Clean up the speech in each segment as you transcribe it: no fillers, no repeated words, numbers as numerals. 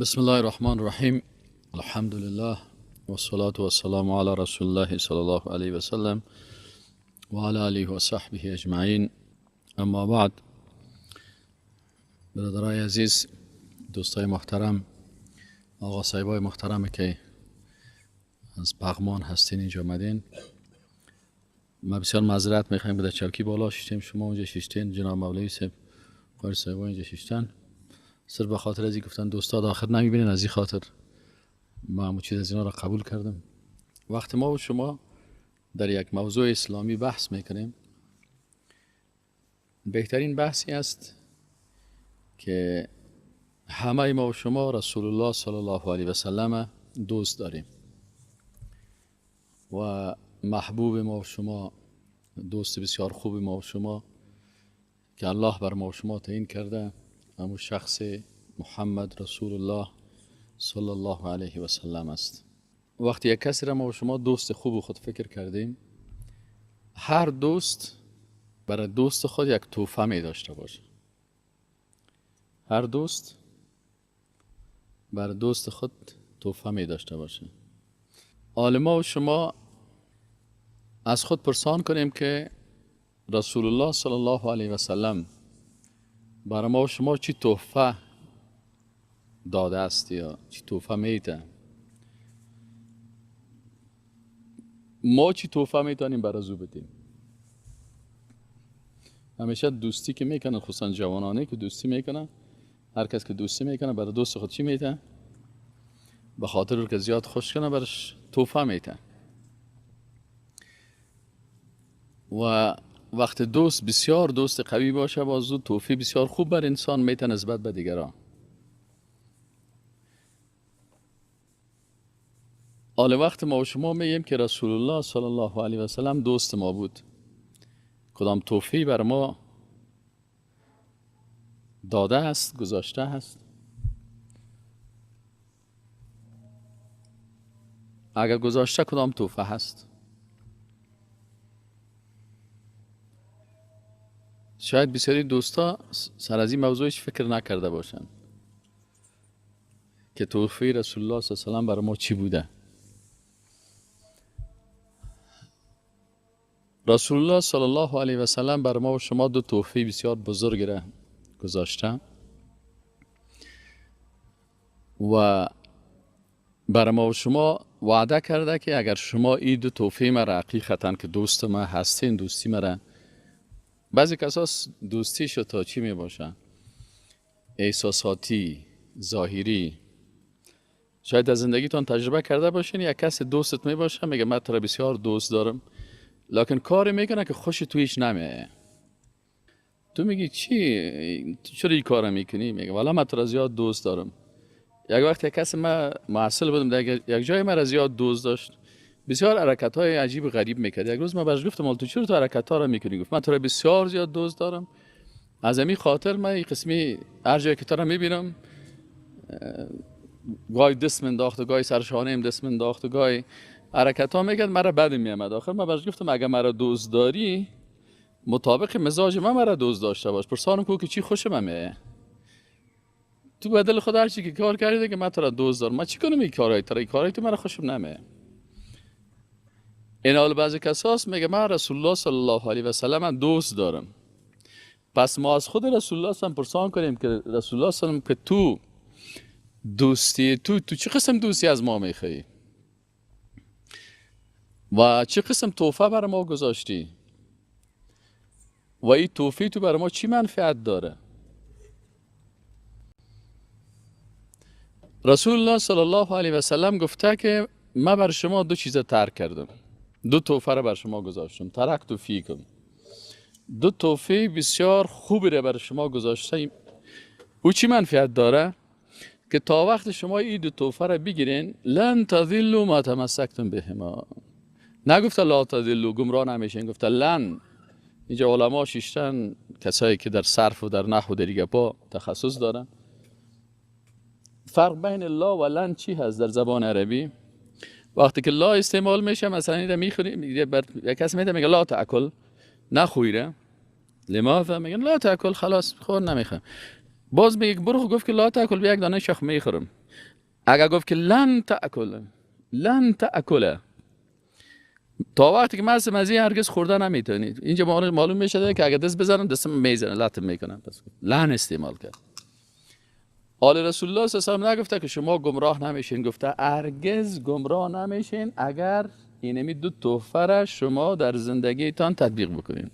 بسم الله الرحمن الرحیم. الحمد لله و الصلاة و السلام علی رسول الله صلی الله علیه و سلم و علی آله و صحبه اجمعین. اما بعد، برادرای عزیز، دوستای محترم، آقا صاحبای محترم که از پغمان هستین اینجا آمدین، ما بسیار معذرت میخوایم که در چوکی بالا شیشتیم، شما اونجا شیشتین، جناب مولوی صاحب قاری صاحبا اینجا شیشتن. صرف به خاطر از این گفتن دوستا آخر نمیبینین، از این خاطر ما همون چیز از اینا را قبول کردم. وقتی ما و شما در یک موضوع اسلامی بحث میکنیم، بهترین بحثی است که همه ما و شما رسول الله صلی الله علیه و سلم دوست داریم و محبوب ما و شما، دوست بسیار خوب ما و شما که الله بر ما و شما تعیین کرده، همون شخص محمد رسول الله صلی الله علیه و سلم است. وقتی یک کسی را ما و شما دوست خوب خود فکر کردیم، هر دوست برای دوست خود یک تحفه می داشته باشه. هر دوست برای دوست خود تحفه می داشته باشه. حال ما و شما از خود پرسان کنیم که رسول الله صلی الله علیه و سلم برای ما و شما چی تحفه داده است یا چی تحفه میده. ما چی تحفه میتونیم برای او بدیم. همیشه دوستی که میکنن، خصوصا جوانانه که دوستی میکنن، هر کس که دوستی میکنه برای دوست خود چی میده؟ به خاطر که زیاد خوش کنه برش تحفه میده. و وقت دوست بسیار دوست قوی باشه، باز او تحفه بسیار خوب بر انسان میته نسبت به دیگران. حال وقت ما و شما میگیم که رسول الله صلی الله علیه و سلم دوست ما بود، کدام تحفه بر ما داده است، گذاشته است؟ اگر گذاشته کدام تحفه هست؟ شاید بسیاری دوستا سر از این موضوعش فکر نکرده باشن که تحفه رسول الله صلی الله علیه و سلم بر ما چی بوده. رسول الله صلی الله علیه و سلم بر ما و شما دو تحفه بسیار بزرگ را گذاشته و بر ما و شما وعده کرده که اگر شما این دو تحفه مرا حقیقتا که دوست ما هستین، دوستی مرا، بعضی کساس دوستیش تا چی می باشه؟ احساساتی، ظاهری. شاید از زندگیتون تجربه کرده باشین، یک کس دوستت می باشه میگه من تو را بسیار دوست دارم، لکن کاری میکنه که خوش تویش نمیه. تو میگی چی؟ چرا این کارو میکنی؟ میگه والا من تو را زیاد دوست دارم. یک وقت یک کس ما محصل بودم در یک جای من را زیاد دوست داشت، بسیار حرکت های عجیب و غریب میکرد. یک روز من برش گفتم تو چرا تو حرکت ها را میکنی؟ گفت من تو را بسیار زیاد دوست دارم، از همین خاطر من این قسمی هر جایی که تو را میبینم گاهی دست منداخت و گاهی سرشانه دست منداخت و گاهی حرکت ها میکرد، مرا بد میامد. آخر من برش گفتم اگر مرا دوست داری مطابق مزاج من مرا دوست داشته باش. پرسانم کو که چی خوش من تو بدل خود هر چی که کار کردی که من تو را دوست دارم، من چی کنم این کارهای تو مرا خوشم نمیه. این حال بعضی کساس میگه من رسول الله صلی الله علیه و سلم دوست دارم. پس ما از خود رسول الله صلی پرسان کنیم که رسول الله صلی که تو دوستی تو چه قسم دوستی از ما میخوای و چه قسم تحفه بر ما گذاشتی و این تحفه تو بر ما چی منفعت داره. رسول الله صلی الله علیه و سلم گفته که من بر شما دو چیز ترک کردم، دو تحفه را بر شما گذاشتم. ترکت فیکم، دو تحفه بسیار خوبی را بر شما گذاشتم. او چی منفعت داره؟ که تا وقت شما این دو تحفه را بگیرین، لن تضلوا ما تمسکتم بهما. نگفته لا تضلوا، گمراه نمیشین، گفته لن. اینجا علما شیشتن، کسایی که در صرف و در نحو و در گپا تخصص دارن. فرق بین لا و لن چی هست در زبان عربی؟ وقتی که لا استعمال میشه، مثلا اینجا میخوریم، یک کسی میگه لا تاکل، نخویره. لماذا؟ میگن لا تاکل، خلاص خور نمیخوام. باز میگه برو گفت که لا تاکل، به یک دانه شخ میخورم. اگر گفت که لن تأکل تا وقتی که مزه هرگز خوردن نمیتونید، اینجا معلوم میشه که اگر دست بزنم دستم میزنه، لطم میکنم. پس لن استعمال کرد. آل رسول الله صلی الله علیه و نگفته که شما گمراه نمیشین، گفته هرگز گمراه نمیشین اگر اینمی دو تحفه را شما در زندگیتان تطبیق بکنین.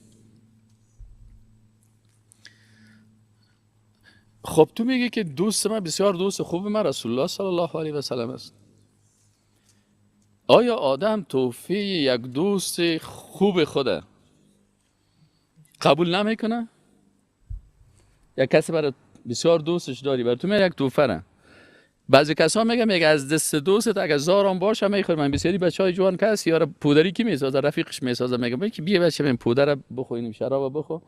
خب تو میگی که دوست من بسیار دوست خوب من رسول الله صلی الله علیه و سلم است. آیا آدم توفیق یک دوست خوب خوده قبول نمیکنه؟ یک کسی برای بسیار دوستش داری، برای تو میگه یک توفره. بعضی کسا میگه از دست دوستت اگه زارم باشه میخوره. من بسیاری بچهای جوان کسی یار پودری کی میسازه، رفیقش میسازه، میگه که بیا بچه من پودر بخو، اینم شراب بخو.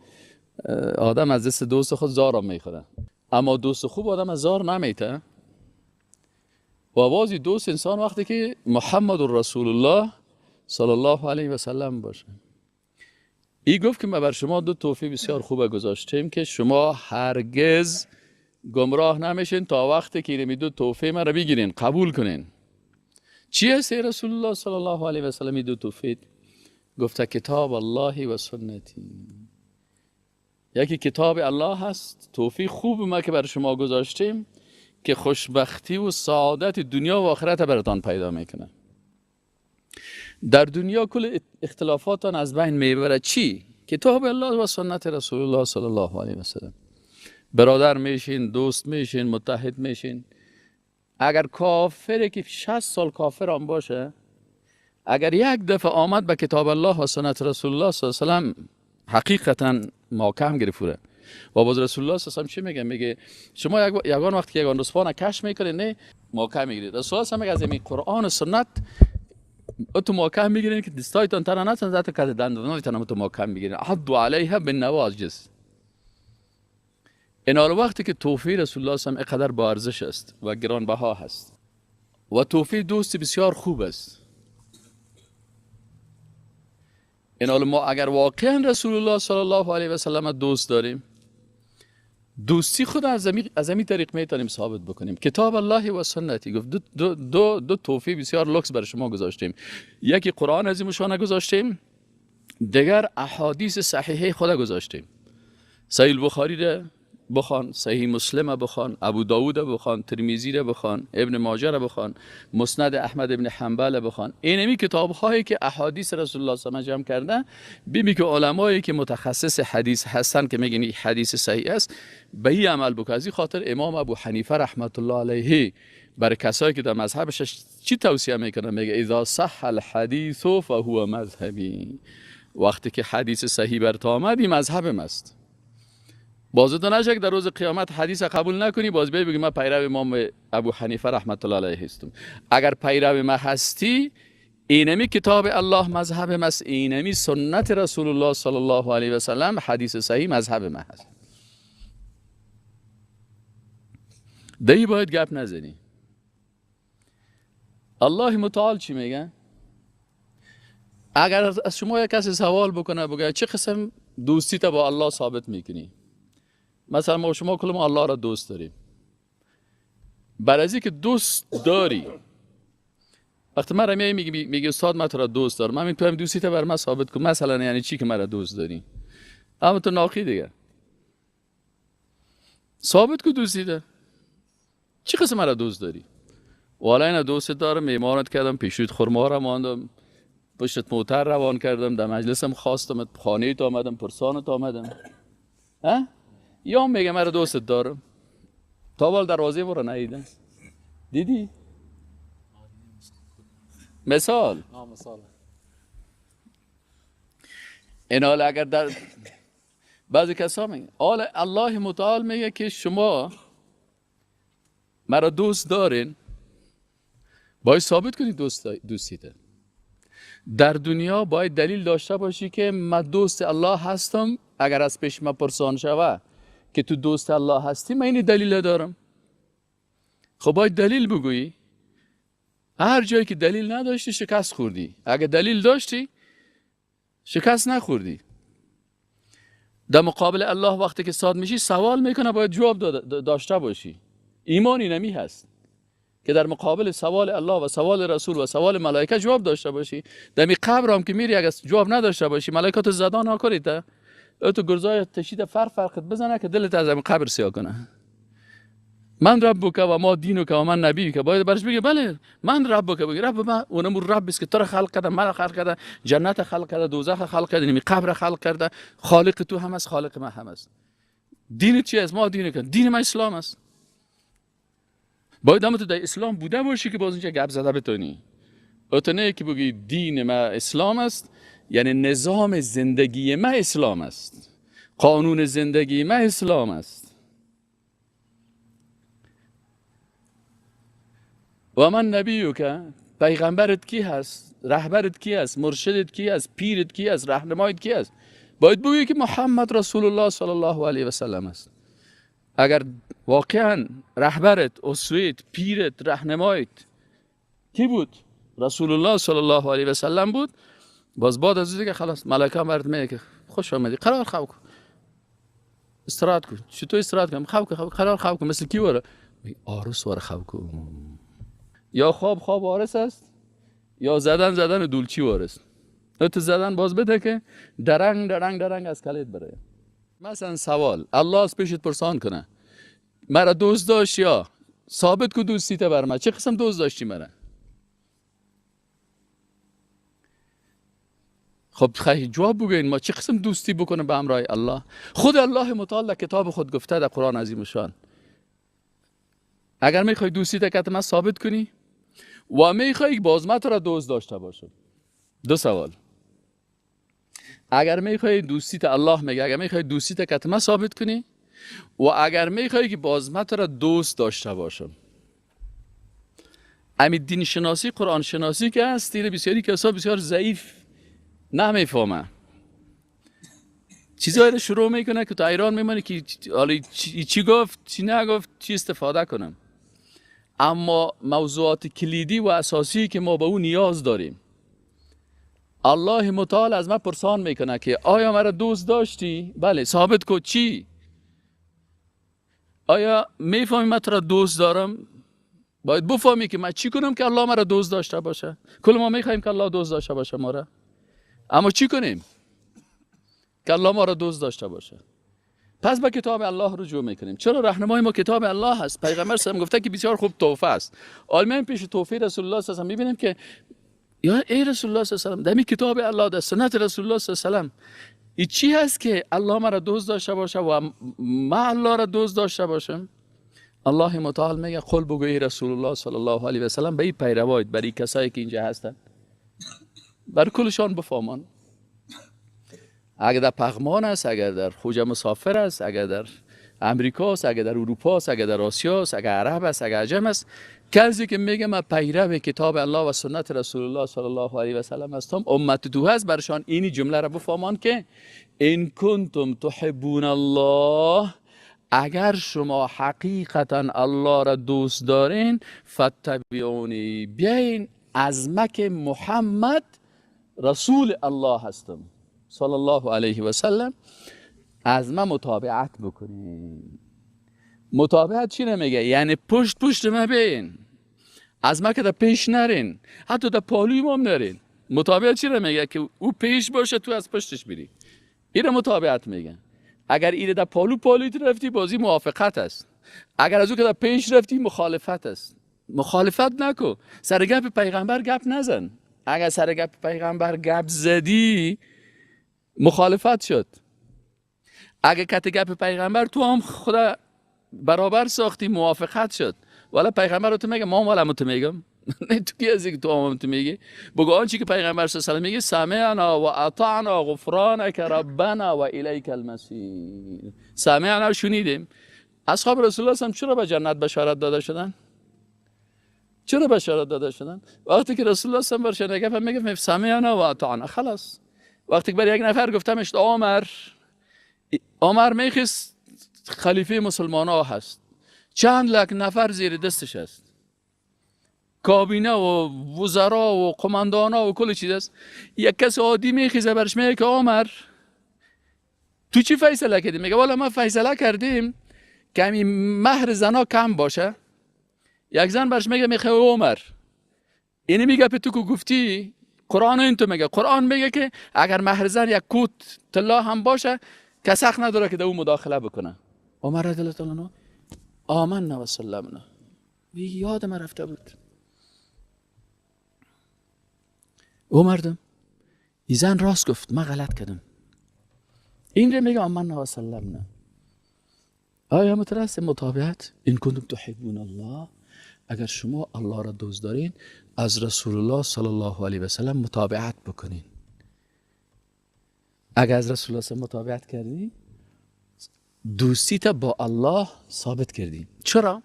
آدم از دست دوست خود زارم میخوره، اما دوست خوب آدم از زار نمیته. و بازی دوست انسان وقتی که محمد رسول الله صلی الله علیه و سلم باشه. ای گفت که ما بر شما دو تحفه بسیار خوبه گذاشتیم که شما هرگز گمراه نمیشین تا وقتی که این دو تحفه ما را بگیرین، قبول کنین. چی هست رسول الله صلی الله علیه و سلم دو تحفه؟ گفته کتاب الله و سنتی. یکی کتاب الله هست، تحفه خوب ما که بر شما گذاشتیم که خوشبختی و سعادت دنیا و آخرت براتان پیدا میکنه. در دنیا کل اختلافاتان از بین میبره. چی؟ کتاب الله و سنت رسول الله صلی الله علیه و سلم. برادر میشین، دوست میشین، متحد میشین. اگر کافره که 60 سال کافر هم باشه، اگر یک دفعه آمد به کتاب الله و سنت رسول الله صلی الله علیه و سلم حقیقتا محکم گرفته. و باز رسول الله صلی الله علیه و سلم چی میگه؟ میگه شما یگان وقتی که یگان رسوان کش میکنید نه محکم میگیرید. رسول الله میگه از این قرآن و سنت تو محکم میگیرین که دستایتان تنها نتون ذات که دندانایتان تو محکم میگیرین. عضوا علیها بالنواجذ. این حال وقتی که توفیق رسول الله صلی الله علیه و قدر با ارزش است و گرانبها هست و توفیق دوست بسیار خوب است. این حال ما اگر واقعا رسول الله صلی الله علیه و سلم دوست داریم، دوستی خود از همین طریق میتونیم ثابت بکنیم. کتاب الله و سنتی گفت دو توفیق بسیار لوکس برای شما گذاشتیم. یکی قرآن عظیم الشان گذاشتیم، دیگر احادیث صحیحه خود گذاشتیم. صحیح البخاری را بخوان، صحیح مسلم را بخوان، ابو داود را بخوان، ترمذی را بخوان، ابن ماجه را بخوان، مسند احمد ابن حنبل را بخوان. اینمی کتاب هایی که احادیث رسول الله صلی الله علیه و جمع کرده، ببینید که علمایی که متخصص حدیث هستن که میگن این حدیث صحیح است، به این عمل بکنه. از این خاطر امام ابو حنیفه رحمت الله علیه برای کسایی که در مذهبش چی توصیه میکنه؟ میگه اذا صح الحدیث فهو مذهبی. وقتی که حدیث صحیح برات آمد این مذهبم است. باز تو نشه که در روز قیامت حدیث قبول نکنی باز بگی من پیرو امام ابو حنیفه رحمت الله علیه هستم. اگر پیرو ما هستی، اینمی کتاب الله مذهب ما است، اینمی سنت رسول الله صلی الله علیه و سلم حدیث صحیح مذهب ما هست. دی باید گپ نزنی. الله متعال چی میگه؟ اگر از شما یک کسی سوال بکنه بگه چه قسم دوستی تا با الله ثابت میکنی؟ مثلا ما شما کلم الله را دوست داریم. برای از اینکه دوست داری، وقتی من رمیه میگه استاد من تو را دوست دارم، من تو هم دوستی تا بر من ثابت کن. مثلا یعنی چی که من را دوست داری؟ اما تو ناقی دیگه ثابت کن دوستی تا. چی قسم من را دوست داری؟ والا این دوست دارم، میمانت کردم، پیشوت خرما را ماندم، پشت موتر روان کردم، در مجلسم خواستم، خانه تو آمدم، پرسانت آمدم. ها؟ یا میگه من دوست دارم، تا بال دروازه برو نیدن. دیدی؟ مثال این حال اگر در بعضی کسا میگه الله متعال میگه که شما مرا دوست دارین، باید ثابت کنید دوستیته. در دنیا باید دلیل داشته باشی که من دوست الله هستم. اگر از پیش من پرسان شوه که تو دوست الله هستی، من این دلیل دارم. خب باید دلیل بگویی. هر جایی که دلیل نداشتی شکست خوردی. اگر دلیل داشتی شکست نخوردی. در مقابل الله وقتی که صاد میشی سوال میکنه، باید جواب داشته باشی. ایمان اینمی هست. که در مقابل سوال الله و سوال رسول و سوال ملائکه جواب داشته باشی. در می قبر هم که میری اگه جواب نداشته باشی ملائکه تو زدا نکنید تو گرزای تشید فرقت بزنه که دلت از این قبر سیاه کنه. من ربک و ما دینک و من نبیک. باید برش بگه بله من ربک، بگه رب من اونم رب است که تو را خلق کرده، من خلق کرده، جنت خلق کرده، دوزخ خلق کرده، این قبر خلق کرده. خالق تو هم است، خالق من هم است. دین چی است؟ ما دین که دین ما اسلام است. باید هم تو در اسلام بوده باشی که باز اینجا گپ زده بتونی. اتنه که بگی دین ما اسلام است یعنی نظام زندگی ما اسلام است، قانون زندگی ما اسلام است. و من نبیو که پیغمبرت کی هست، رهبرت کی هست، مرشدت کی هست، پیرت کی هست، راهنمایت کی هست؟ باید بگی که محمد رسول الله صلی الله علیه و سلم است. اگر واقعا رهبرت، اسویت، پیرت، راهنمایت کی بود؟ رسول الله صلی الله علیه و سلم بود. باز بعد از دیگه خلاص ملائکه مرد میگه که خوش آمدی، قرار خواب کن، استراحت کن. چطور استراحت کنم؟ خواب کن، قرار خواب کن. مثل کی وره؟ آرس وره خواب کن. یا خواب آرس است یا زدن دولچی وارس. تو زدن باز بده که درنگ از کلید بره. مثلا سوال الله از پیشت پرسان کنه مرا دوست داشت یا ثابت کو دوستیت بر من، چه قسم دوست داشتی مرا؟ خب خیلی جواب بگوین ما چه قسم دوستی بکنه به همراه الله؟ خود الله متعال در کتاب خود گفته در قرآن عظیم شان اگر میخوای دوستیت کتما ثابت کنی و میخوای باز من تو را دوست داشته باشم. دو سوال. اگر میخوای دوستیت الله میگه اگر میخوای دوستیت کتما ثابت کنی و اگر میخوای که باز من تو را دوست داشته باشم. امی دین شناسی قرآن شناسی که هست دیره بسیاری کسا بسیار ضعیف نمیفهمه. چیزایی رو شروع میکنه که تو ایران میمونه که حالا چی گفت چی نگفت چی استفاده کنم. اما موضوعات کلیدی و اساسی که ما به اون نیاز داریم الله متعال از من پرسان میکنه که آیا مرا دوست داشتی؟ بله ثابت کو چی؟ آیا میفهمی من تو را دوست دارم؟ باید بفهمی که من چی کنم که الله مرا دوست داشته باشه. کل ما میخوایم که الله دوست داشته باشه ما را، اما چی کنیم که الله ما را دوست داشته باشه؟ پس به کتاب الله رجوع میکنیم. چرا راهنمای ما کتاب الله هست. پیغمبر صلی الله علیه و آله گفته که بسیار خوب تحفه است. عالم پیش تحفه رسول الله صلی الله علیه و آله میبینیم که یا ای رسول الله صلی الله علیه و آله در کتاب الله در سنت رسول الله صلی الله علیه و آله این چی هست که الله ما را دوست داشته باشه و ما الله را دوست داشته باشم؟ الله متعال میگه قل بگو ای رسول الله صلی الله علیه و سلم به این پیروایت برای کسایی که اینجا هستن بر کلشان بفهمان. اگر در پغمان است، اگر در خوجه مسافر است، اگر در امریکا است، اگر در اروپا است، اگر در آسیا است، اگر عرب است، اگر عجم است، کسی که میگه من پیرو کتاب الله و سنت رسول الله صلی الله علیه و سلم هستم امت تو هست برشان اینی جمله را بفهمان که ان کنتم تحبون الله اگر شما حقیقتا الله را دوست دارین فتبعونی بیاین از مکه محمد رسول الله هستم صلی الله علیه و سلم از من متابعت بکنین. متابعت چی نمیگه؟ یعنی پشت من بین، از من که در پیش نرین، حتی در پالوی ما نرین. متابعت چی نمیگه؟ که او پیش باشه تو از پشتش بری. این متابعت میگه. اگر ایره در پالویت رفتی بازی موافقت است، اگر از او که در پیش رفتی مخالفت است. مخالفت نکو، سر گپ پیغمبر گپ نزن. اگر سر گپ پیغمبر گپ زدی مخالفت شد. اگر کت گپ پیغمبر تو هم خدا برابر ساختی موافقت شد. والا پیغمبر رو تو میگه ما هم تو میگم نه تو کی هستی که تو هم تو میگی؟ بگو آنچه که پیغمبر صلی الله علیه و میگه سمعنا و اطعنا غفرانک ربنا و الیک المصیر. سمعنا و شنیدیم. اصحاب رسول الله هم چرا به جنت بشارت داده شدن؟ چرا بشارت داده شدن؟ وقتی که رسول الله هم برشن گفت میگه سمعنا و اطعنا خلاص. وقتی که بر یک نفر گفتمش عمر میخست خلیفه مسلمان ها هست، چند لک نفر زیر دستش است، کابینه و وزرا و قماندان ها و کل چیز است. یک کس عادی میخیزه برش میگه که عمر تو چی فیصله کردی؟ میگه والا ما فیصله کردیم که همین مهر زنا کم باشه، یک زن برش میگه میخوای عمر، اینی میگه به تو که گفتی قرآن این تو میگه، قرآن میگه که اگر مهر زن یک کوت طلا هم باشه کس حق نداره که در اون مداخله بکنه. عمر رضی الله تعالی عنه آمنا و سلمنا، یاد ما رفته بود. او مردم این زن راست گفت، من غلط کردم. این رو میگه آمنا و سلمنا. آیا مترس مطابقت؟ این کنتم تحبون الله، اگر شما الله را دوست دارین از رسول الله صلی الله علیه و سلم متابعت بکنین. اگر از رسول الله متابعت کردین دوستیت با الله ثابت کردین. چرا؟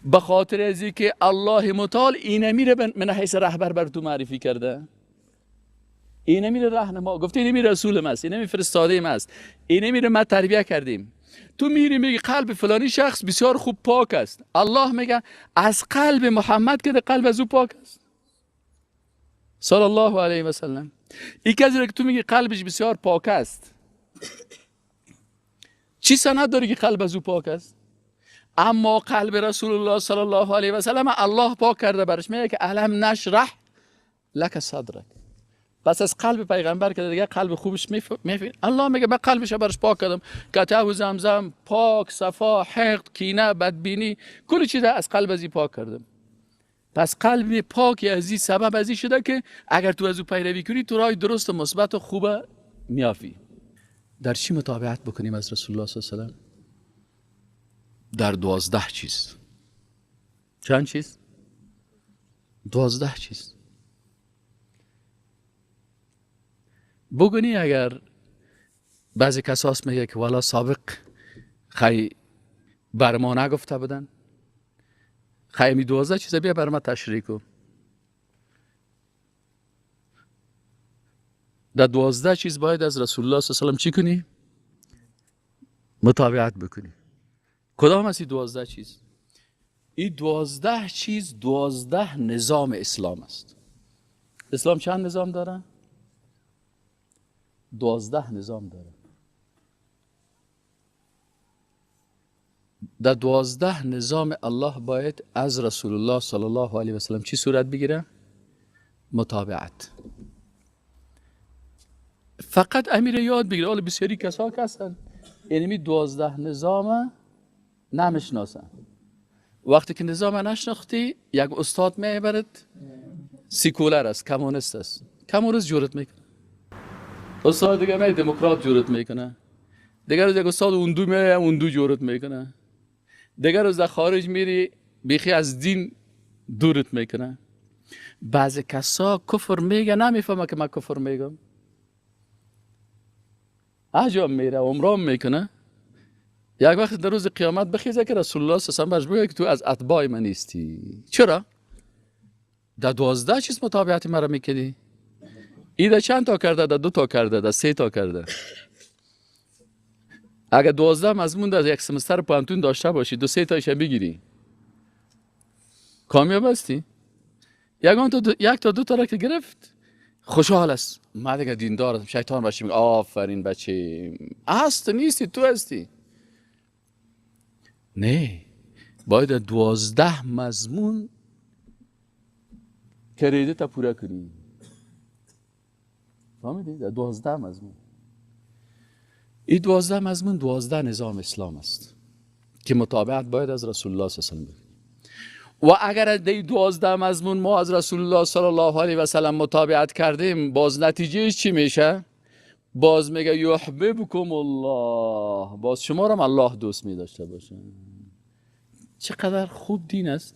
به خاطر از اینکه الله متعال این میره من حیث رهبر بر تو معرفی کرده، این میره راهنما، گفته این میره رسول ماست، این میره فرستاده ماست، این میره ما تربیت کردیم. تو میری میگی قلب فلانی شخص بسیار خوب پاک است، الله میگه از قلب محمد که قلب از او پاک است صلی الله علیه و سلم. این کسی که تو میگی قلبش بسیار پاک است، چی سند داری که قلب از او پاک است؟ اما قلب رسول الله صلی الله علیه و سلم الله پاک کرده برش، میگه که الم نشرح لک صدرک. پس از قلب پیغمبر که دیگه قلب خوبش میفهمه، الله میگه من قلبش برش پاک کردم، قطعه و زمزم پاک، صفا، حقد، کینه، بدبینی، کل چیز از قلب ازی پاک کردم. پس قلب پاک ازی سبب ازی شده که اگر تو از او پیروی کنی تو راه درست و مثبت و خوبه میافی. در چی متابعت بکنیم از رسول الله صلی الله علیه و سلم؟ در 12 چیز. چند چیز؟ 12 چیز. بگونی اگر بعضی کساس میگه که والا سابق خی بر ما نگفته بودن، خی می 12 چیز بیا بر ما تشریح کن. در 12 چیز باید از رسول الله صلی الله علیه و سلم چی کنی؟ متابعت بکنی. کدام است این 12 چیز؟ این 12 چیز 12 نظام اسلام است. اسلام چند نظام داره؟ 12 نظام داره. در 12 نظام الله باید از رسول الله صلی الله علیه و سلم چی صورت بگیره؟ متابعت. فقط امیر یاد بگیره. حالا بسیاری کسا که هستن اینمی 12 نظام نمیشناسن. وقتی که نظام نشناختی یک استاد میبرد سیکولر است، کمونیست است، کمونیست جورت میکنه. استاد دیگه می دموکرات جورت میکنه. دیگر روز یک استاد اوندو می اوندو جورت میکنه. دیگر روز خارج میری بیخی از دین دورت میکنه. بعضی کسا کفر میگه نمیفهمه که من کفر میگم. عجب میره عمران میکنه. یک وقت در روز قیامت بخیزه که رسول الله صلی الله علیه و آله که تو از اتباع من نیستی. چرا؟ در 12 چیز متابعت مرا میکردی. ایده چند تا کرده؟ در 2 تا کرده، در 3 تا کرده. اگر 12 مضمون در یک سمستر پانتون داشته باشی 2-3 تایش بگیری کامیاب هستی. یک تا 2 تا را که گرفت خوشحال است. من دیگه دیندار هستم. شیطان باشی میگه آفرین بچه هست نیستی، تو هستی. نه، باید 12 مضمون کریدیت پورا کنی. فهمیدی؟ در 12 مضمون. این 12 مضمون 12 نظام اسلام است که متابعت باید از رسول الله صلی الله علیه و سلم. و اگر از این 12 مضمون ما از رسول الله صلی الله علیه و سلم متابعت کردیم، باز نتیجه چی میشه؟ باز میگه یحببکم الله، باز شما را الله دوست می داشته باشه. چقدر خوب دین است.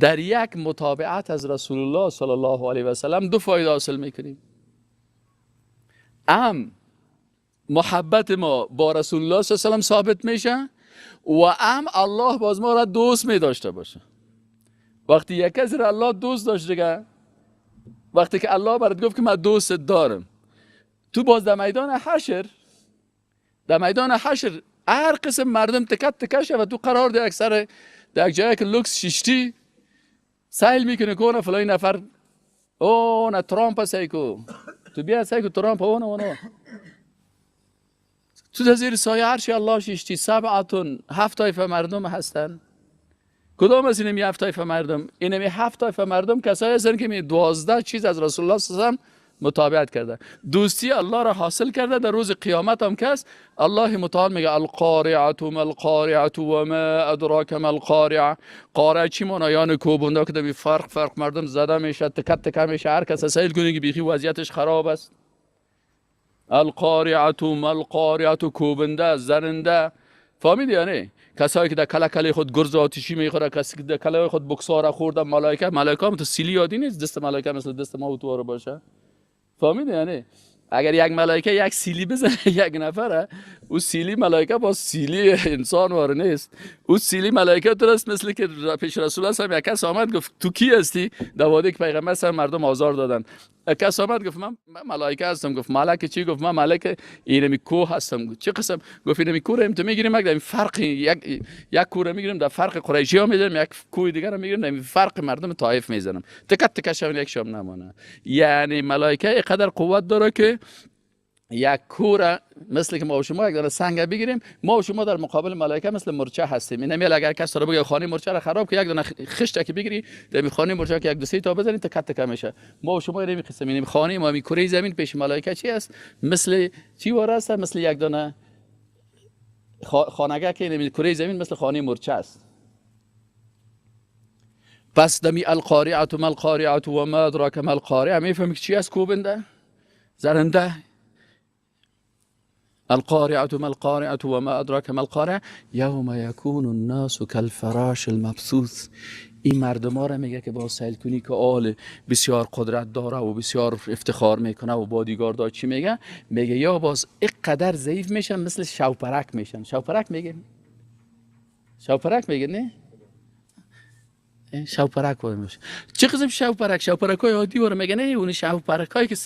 در یک متابعت از رسول الله صلی الله علیه و سلم 2 فایده حاصل میکنیم. محبت ما با رسول الله صلی الله علیه و سلم ثابت میشه و الله باز ما را دوست می داشته باشه. وقتی یک کسی را الله دوست داشت دیگه، وقتی که الله برات گفت که من دوست دارم، تو باز در میدان حشر هر قسم مردم تکت تکشه و تو قرار ده اکثر در یک جایی که لوکس ششتی سیل میکنه که اونه فلای نفر اونه ترامپ سیکو تو بیا سیکو ترامپ اونه تو در زیر سایه عرش الله ششتی 7 طایفه مردم هستن کدام از اینمی 7 طایفه مردم؟ اینمی 7 طایفه مردم کسایی هستند که می 12 چیز از رسول الله صلی الله علیه و آله متابعت کرده، دوستی الله را حاصل کرده. در روز قیامت هم کس الله متعال میگه القارعه ما القارعه و ما ادراک ما القارعه. قارعه چی معنی؟ یعنی کوبنده که در فرق مردم زده میشه، تکت تکه میشه، هر کس سیل کنه که بیخی وضعیتش خراب است. القارعه ما القارعه، کوبنده، زننده. فهمیدی یا نه؟ کسایی که در کله خود گرز آتشی میخوره، کسی که در کله خود بکسار خورده، ملائکه هم تو سیلی یادی نیست دست ملائکه مثل دست ما و تو باشه. فهمیدی یا نه؟ اگر یک ملائکه یک سیلی بزنه یک نفره، او سیلی ملائکه با سیلی انسان واره نیست. او سیلی ملائکه درست مثل که پیش رسول الله صلی یک کس آمد گفت تو کی هستی؟ در وادی که پیغمبر صلی مردم آزار دادن. کس آمد گفت من ملائکه هستم. گفت ملائکه چی؟ گفت من ملائکه اینمی کوه هستم. چه قسم؟ گفت اینمی کوه رو تو میگیریم، مگه فرق یک کوه رو میگیریم در فرق قریشی ها میذارم، یک کوه دیگر رو میگیریم در فرق مردم طائف میزنم، تکت تکشون یک شام نمونه. یعنی ملائکه اینقدر قوت داره که یک کوره مثل که ما و شما یک دانه سنگ بگیریم، ما و شما در مقابل ملائکه مثل مرچه هستیم. این نمیل اگر کس رو بگه خانه مرچه رو خراب که یک دانه خشت که بگیری در خانه مرچه که یک دو سه تا بزنید تکت تکه میشه. ما و شما نمی قسم این خانه ما می کره زمین پیش ملائکه چی است؟ مثل چی واره است؟ مثل یک دانه خانگه که نمی کره زمین مثل خانه مرچه است. پس دمی القارعه ما القارعه و ما ادراک ما القارعه، میفهمی چی است؟ کوبنده، زرنده. القارعة ما القارعة وما أدراك ما القارعة يوم يكون الناس كالفراش المبثوث. این مردم ها را میگه که با سیل کنی که آل بسیار قدرت داره و بسیار افتخار میکنه و بادیگارد داره. چی میگه؟ میگه یا باز اینقدر ضعیف میشن مثل شوپرک میشن. شوپرک میگه؟ شوپرک میگه نه؟ شوپرک میشه. چه قسم شوپرک؟ شوپرک های عادی واره میگه نه، اون شوپرک هایی که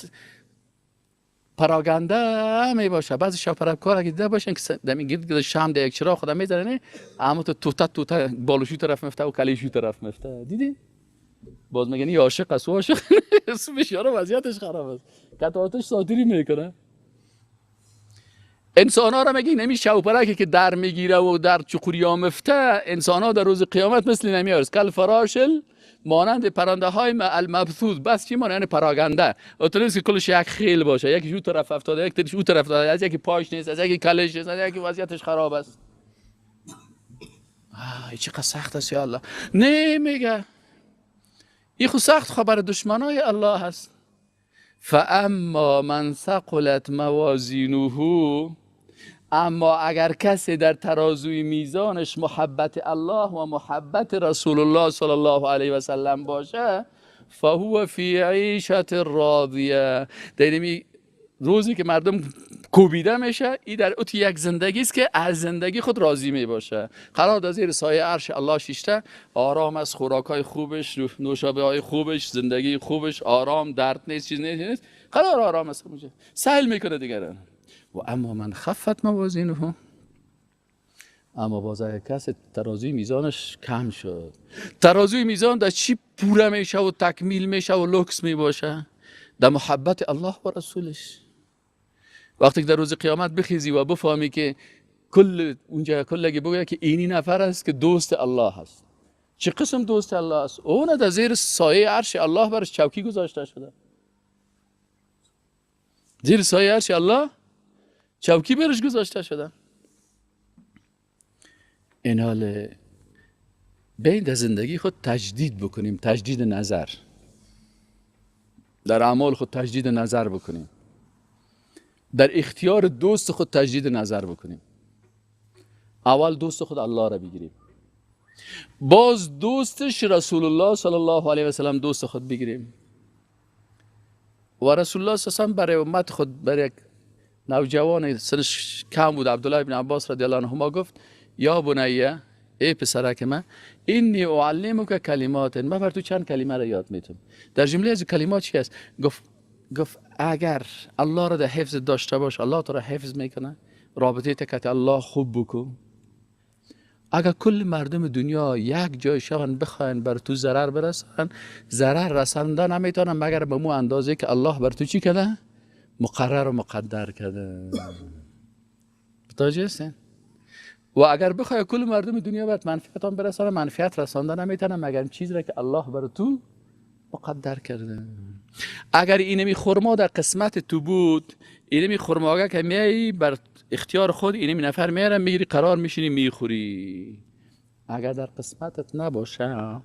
پراگنده می باشه. بعضی شاپرکار اگه دیده باشن که دمی گرد شام در یک چراغ خدا میذارن، اما تو توتا بالوشو طرف میفته و کلیشو طرف میفته. دیدی؟ باز میگن یا عاشق است و عاشق نیست، بیچاره وضعیتش خراب است، قطعاتش صادری میکنه. انسان ها را میگه نمی شاپرکی که در میگیره و در چقوریا میفته، انسان ها در روز قیامت مثل نمیارز کل فراشل، مانند پرنده های المبثوث. بس چی مانند پراگنده؟ اتونیست که کلش یک خیل باشه، یکی جو طرف افتاده، یک طرف او طرف افتاده، از یکی پاش نیست، از یکی کلش نیست، از یکی وضعیتش خراب است. چقدر سخت است یا الله. نه میگه این خود سخت خبر دشمنای الله هست. فاما من ثقلت موازینه، اما اگر کسی در ترازوی میزانش محبت الله و محبت رسول الله صلی الله علیه و سلم باشه، فهو فی عیشة راضیه. در روزی که مردم کوبیده میشه، این در اوت یک زندگی است که از زندگی خود راضی می باشه. قرار در زیر سایه عرش الله شیشته، آرام است، خوراکای خوبش، نوشابه های خوبش، زندگی خوبش، آرام، درد نیست، چیز نیست، قرار آرام است. سهل میکنه دیگران. و اما من خفت موازینه، اما باز کسی ترازوی میزانش کم شد. ترازوی میزان در چی پوره میشه و تکمیل میشه و لوکس می باشه؟ در محبت الله و رسولش. وقتی که در روز قیامت بخیزی و بفهمی که اونجا کلگی بگوید که اینی نفر است که دوست الله هست. چه قسم دوست الله است؟ اون در زیر سایه عرش الله برش چوکی گذاشته شده. زیر سایه عرش الله چوکی برش گذاشته شده. این حال بین در زندگی خود تجدید بکنیم، تجدید نظر. در اعمال خود تجدید نظر بکنیم. در اختیار دوست خود تجدید نظر بکنیم. اول دوست خود الله را بگیریم، باز دوستش رسول الله صلی الله علیه و سلم دوست خود بگیریم. و رسول الله صلی الله علیه و سلم برای امت خود، برای یک نوجوان سنش کم بود، عبدالله بن عباس رضی الله عنهما گفت یا بنیه، ای پسرک من، اینی اعلمک کلمات، من بر تو چند کلمه را یاد میتونم. در جمله از کلمات چی است؟ گفت اگر الله را در حفظ داشته باش، الله تو را حفظ میکنه. رابطه تکت الله خوب بکن. اگر کل مردم دنیا یک جای شون بخواین بر تو ضرر برسن، ضرر رسنده نمیتونن مگر به مو اندازه که الله بر تو چی کرده؟ مقرر و مقدر کرده. متوجه هستین؟ و اگر بخوای کل مردم دنیا بهت منفعت هم برسانه، منفعت رسانده نمیتونه مگر چیزی را که الله بر تو مقدر کرده. اگر اینمی خرما در قسمت تو بود، اینمی خرماگه که میایی بر اختیار خود اینمی نفر میاره میگیری قرار میشینی میخوری. اگر در قسمتت نباشه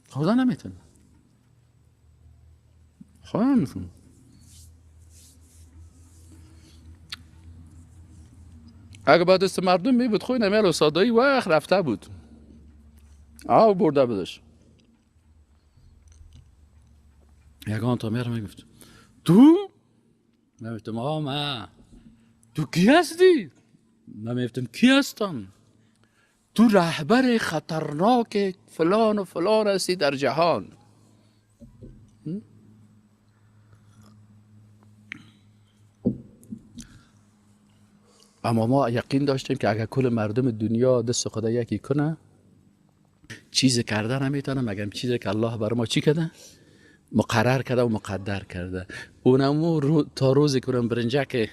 خدا نمیتونه. خدا نمیتونه. اگر با دست مردم می بود خوی نمیال و سادایی وقت رفته بود آو برده بدش. یگان تا میره میگفت تو؟ نمیفتم من. تو کی هستی؟ نمیفتم کی هستم؟ تو رهبر خطرناک فلان و فلان هستی در جهان. اما ما یقین داشتیم که اگر کل مردم دنیا دست خدا یکی کنه چیزی کرده نمیتونه مگر چیزی که الله بر ما چی کرده؟ مقرر کرده و مقدر کرده. اونمو تا روزی کنم برنجه که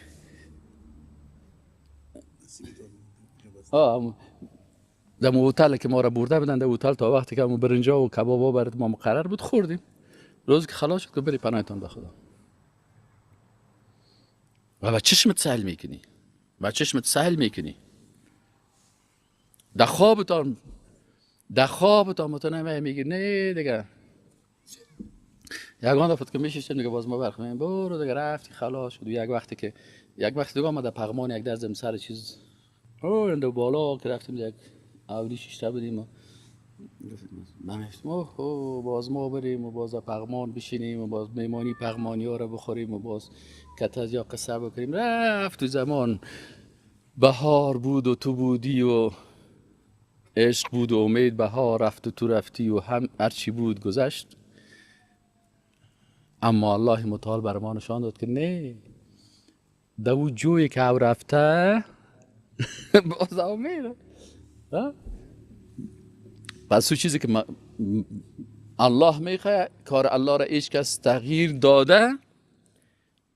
در هتل که ما را برده بدن در هتل تا وقتی که برنجا و کبابا برات ما مقرر بود خوردیم. روز که خلاص شد که بری پناهتان به خدا. و با چشمت سهل میکنی، با چشمت سهل میکنی. در خوابتان متنمه میگی نه دیگه. یگان دفعه که میشیشتم دیگه باز ما برخوایم برو دیگه رفتی خلاص شد. یک وقتی دیگه ما در پغمان یک درزم سر چیز اندو بالا که رفتیم یک اولی شیشته بودیم و من گفتم باز ما بریم و باز پغمان بشینیم و باز میمانی پغمانی ها رو بخوریم و باز کتاز یا قصه بکنیم. رفت تو زمان بهار بود و تو بودی و عشق بود و امید بهار رفت و تو رفتی و هم هرچی بود گذشت. اما الله متعال بر ما نشان داد که نه، دو جوی که او رفته باز او میره. پس تو چیزی که الله میخواه کار الله را هیچ کس تغییر داده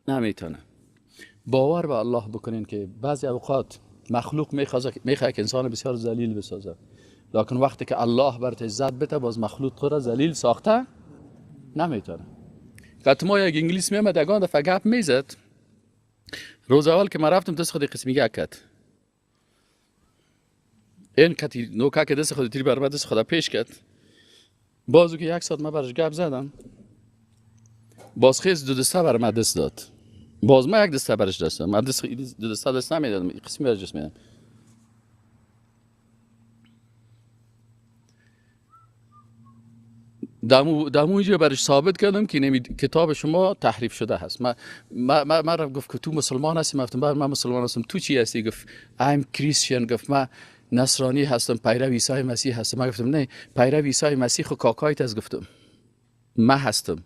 نمیتونه. باور به الله بکنین که بعضی اوقات مخلوق میخواه که انسان بسیار ذلیل بسازه، لکن وقتی که الله برت عزت بده باز مخلوق را ذلیل ساخته نمیتونه. که ما یک انگلیس میامد یگان دفعه گپ میزد. روز اول که ما رفتم دست خود قسمی گپ کرد. این کتی نوکه که دست خود تیر بر دست خود پیش کرد. بازو که یک ساعت ما برش گپ زدم باز خیز دو دسته بر ما دست داد. باز ما یک دسته برش دست دادم. من دو دسته دست نمیدادم، قسمی برش دست میدادم. دمو اینجا برش ثابت کردم که کتاب شما تحریف شده هست. ما گفت که تو مسلمان هستی؟ من مسلمان هستم. تو چی هستی؟ گفت I'm Christian. گفت من نصرانی هستم، پیرو عیسی مسیح هستم. من گفتم نه، پیرو عیسی مسیح خو کاکایت از. گفتم من هستم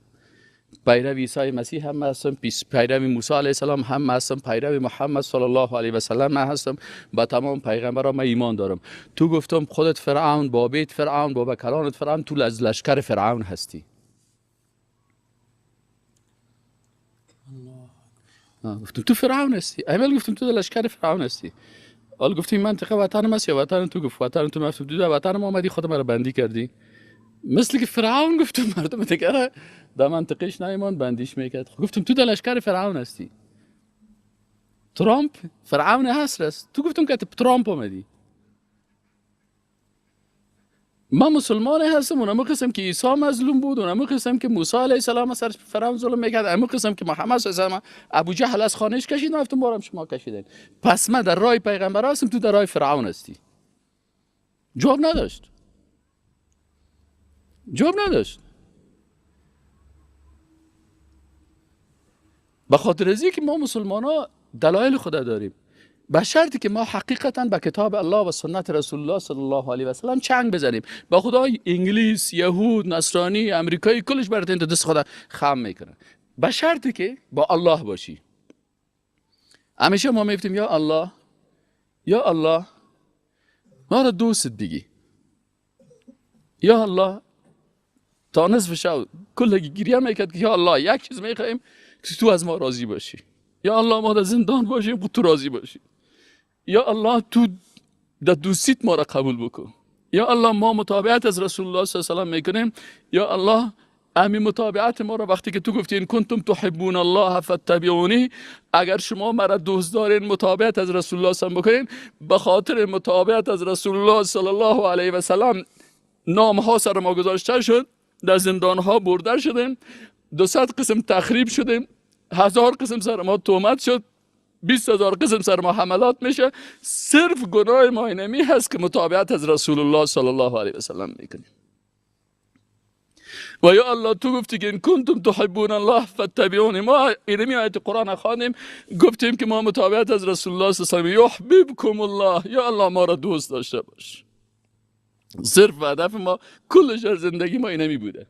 پیرو عیسی مسیح هم هستم، پیرو موسی علیه السلام هم هستم، پیرو محمد صلی الله علیه و سلم من هستم، با تمام پیغمبران من ایمان دارم. تو گفتم خودت فرعون، با بیت فرعون، با بکرانت فرعون، تو از لشکر فرعون هستی. گفتم تو فرعون هستی. اول گفتم تو لشکر فرعون هستی. حال گفتیم منطقه وطن است یا وطن تو؟ گفت وطن تو. مفتم تو وطن ما آمدی خود مرا بندی کردی. مثل که فرعون. گفتم مردم دیگه در منطقهش نایمان بندیش میکرد. گفتم تو در لشکر فرعون هستی. ترامپ فرعون هست رست. تو گفتم که ترامپ آمدی. من مسلمان هستم. اونم قسم که عیسی مظلوم بود، اونم قسم که موسی علیه السلام سر فرعون ظلم میکرد، اونم قسم که محمد صلی الله علیه و ابو جهل از خانهش کشید، رفتم بارم شما کشیدین. پس من در راه پیغمبر هستم، تو در راه فرعون هستی. جواب نداشت. به خاطر ازی که ما مسلمان ها دلایل خدا داریم، به شرطی که ما حقیقتا به کتاب الله و سنت رسول الله صلی الله علیه و سلم چنگ بزنیم. با خدا انگلیس، یهود، نصرانی، امریکایی کلش برات این دست خدا خم میکنه. به شرطی که با الله باشی. همیشه ما میفتیم یا الله یا الله، ما را دوست بگی. یا الله تا نصف شب کل گریه میکرد که یا الله یک چیز میخوایم که تو از ما راضی باشی. یا الله ما در زندان باشیم که تو راضی باشی. یا الله تو در دوستیت ما را قبول بکن. یا الله ما متابعت از رسول الله صلی الله علیه و میکنیم. یا الله همین متابعت ما را وقتی که تو گفتی ان کنتم تحبون الله فاتبعونی، اگر شما مرا دوست دارین متابعت از رسول الله صلی الله علیه و بکنین، به خاطر متابعت از رسول الله صلی الله علیه و سلم نام ها سر ما گذاشته شد، در زندان ها برده شدیم، 200 قسم تخریب شدیم، 1000 قسم سر ما تهمت شد، 20,000 قسم سر ما حملات میشه. صرف گناه ما اینمی هست که متابعت از رسول الله صلی الله علیه و سلم میکنیم. و یا الله تو گفتی که ان کنتم تحبون الله فاتبعونی، ما اینمی آیت قرآن خوانیم گفتیم که ما متابعت از رسول الله صلی الله علیه و سلم یحببکم الله، یا الله ما را دوست داشته باش. صرف هدف ما کلش در زندگی ما اینمی بوده.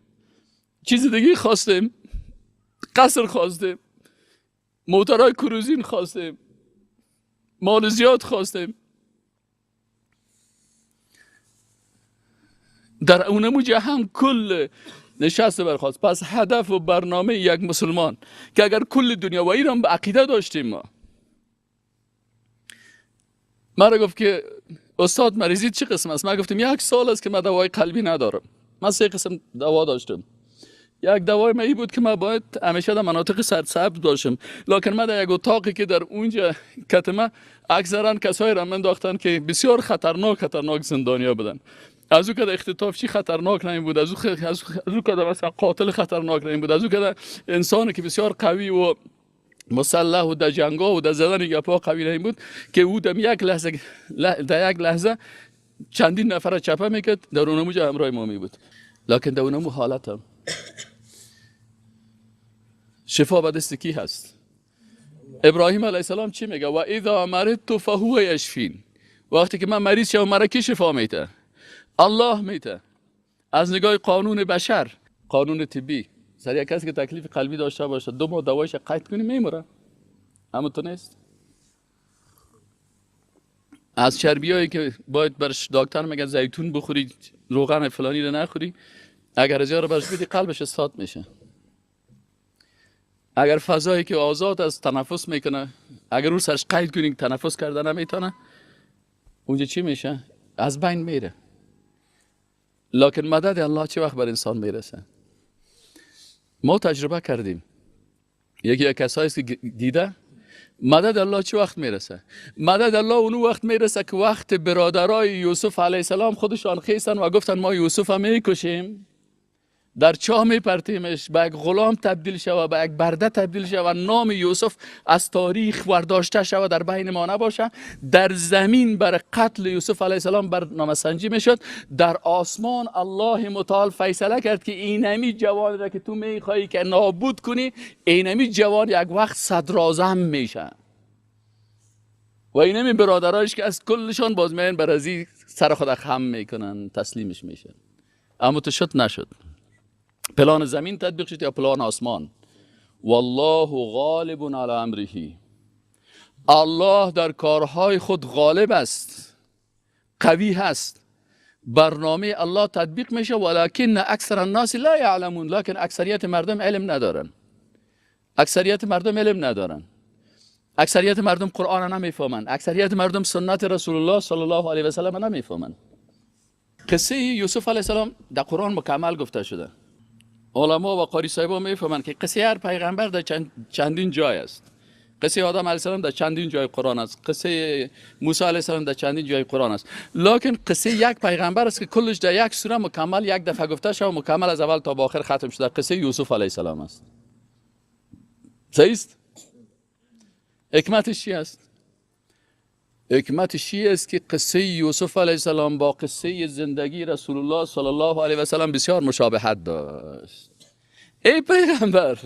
چیز دیگه خواستیم، قصر خواستیم، موترهای کروزین خواستیم، مال زیاد خواستیم، در اونمو هم کل نشست برخواست. پس هدف و برنامه یک مسلمان که اگر کل دنیا و ایران به عقیده داشتیم، ما را گفت که استاد مریضیت چه قسم است؟ من گفتم 1 سال است که من دوای قلبی ندارم. من 3 قسم دوا داشتم. یک دوای من بود که من باید همیشه در مناطق سرسبز باشم، لکن من در یک اتاقی که در اونجا کتمه اکثرا کسایی را انداختن که بسیار خطرناک زندانیا بودن. از او که در اختطافچی خطرناک نمی بود، از او که در مثلا قاتل خطرناک نمی بود، از او که در انسانی که بسیار قوی و مسلح و در جنگا و در زدن گپا قوی نمی بود، که او در یک لحظه چندین نفر چپه میکرد. در اونمو جا همراه ما می بود. لکن در اونمو حالتم شفا به دست کی هست؟ ابراهیم علیه السلام چی میگه؟ و اذا مرضت فهو یشفین. وقتی که من مریض شم مرا کی شفا میده؟ الله میده. از نگاه قانون بشر، قانون طبی، سر یک کسی که تکلیف قلبی داشته باشه 2 ماه دوایش قطع کنی میموره. اما تو نیست. از چربیایی که باید برش دکتر میگه زیتون بخوری، روغن فلانی رو نخوری، اگر از یارو برش بدی قلبش استاد میشه. اگر فضایی که آزاد از تنفس میکنه، اگر رو سرش قید کنی تنفس کردن نمیتونه، اونجا چی میشه؟ از بین میره. لکن مدد الله چه وقت بر انسان میرسه؟ ما تجربه کردیم. یکی کسایی که دیده مدد الله چه وقت میرسه؟ مدد الله اون وقت میرسه که وقت برادرای یوسف علیه السلام خودشان خیستن و گفتن ما یوسف هم میکشیم، در چاه میپرتیمش، به یک غلام تبدیل شود، به یک برده تبدیل شود، نام یوسف از تاریخ ورداشته شود، در بین ما نباشه. در زمین بر قتل یوسف علیه السلام برنامه سنجی میشد. در آسمان الله متعال فیصله کرد که اینمی جوان را که تو میخوایی که نابود کنی، اینمی جوان یک وقت صدراعظم میشه. و اینمی برادرایش که از کلشان باز میان برازی سر خود خم میکنن، تسلیمش میشن. اما تو شد نشد. پلان زمین تطبیق شد یا پلان آسمان؟ والله غالب علی امره. الله در کارهای خود غالب است، قوی هست. برنامه الله تطبیق میشه، ولکن اکثر الناس لا یعلمون. لکن اکثریت مردم علم ندارن. اکثریت مردم علم ندارن. اکثریت مردم قرآن نمیفهمن. اکثریت مردم سنت رسول الله صلی الله علیه و سلم نمیفهمن. قصه یوسف علیه السلام در قرآن مکمل گفته شده. علما و قاری صاحبا میفهمن که قصه هر پیغمبر در چندین جای است. قصه آدم علیه السلام در چندین جای قرآن است. قصه موسی علیه السلام در چندین جای قرآن است. لکن قصه یک پیغمبر است که کلش در یک سوره مکمل یک دفعه گفته شده و مکمل از اول تا به آخر ختم شده. قصه یوسف علیه السلام است. صحیح است؟ حکمتش چی است؟ حکمتش چی است که قصه یوسف علیه السلام با قصه زندگی رسول الله صلی الله علیه و سلم بسیار مشابهت داشت. ای پیغمبر،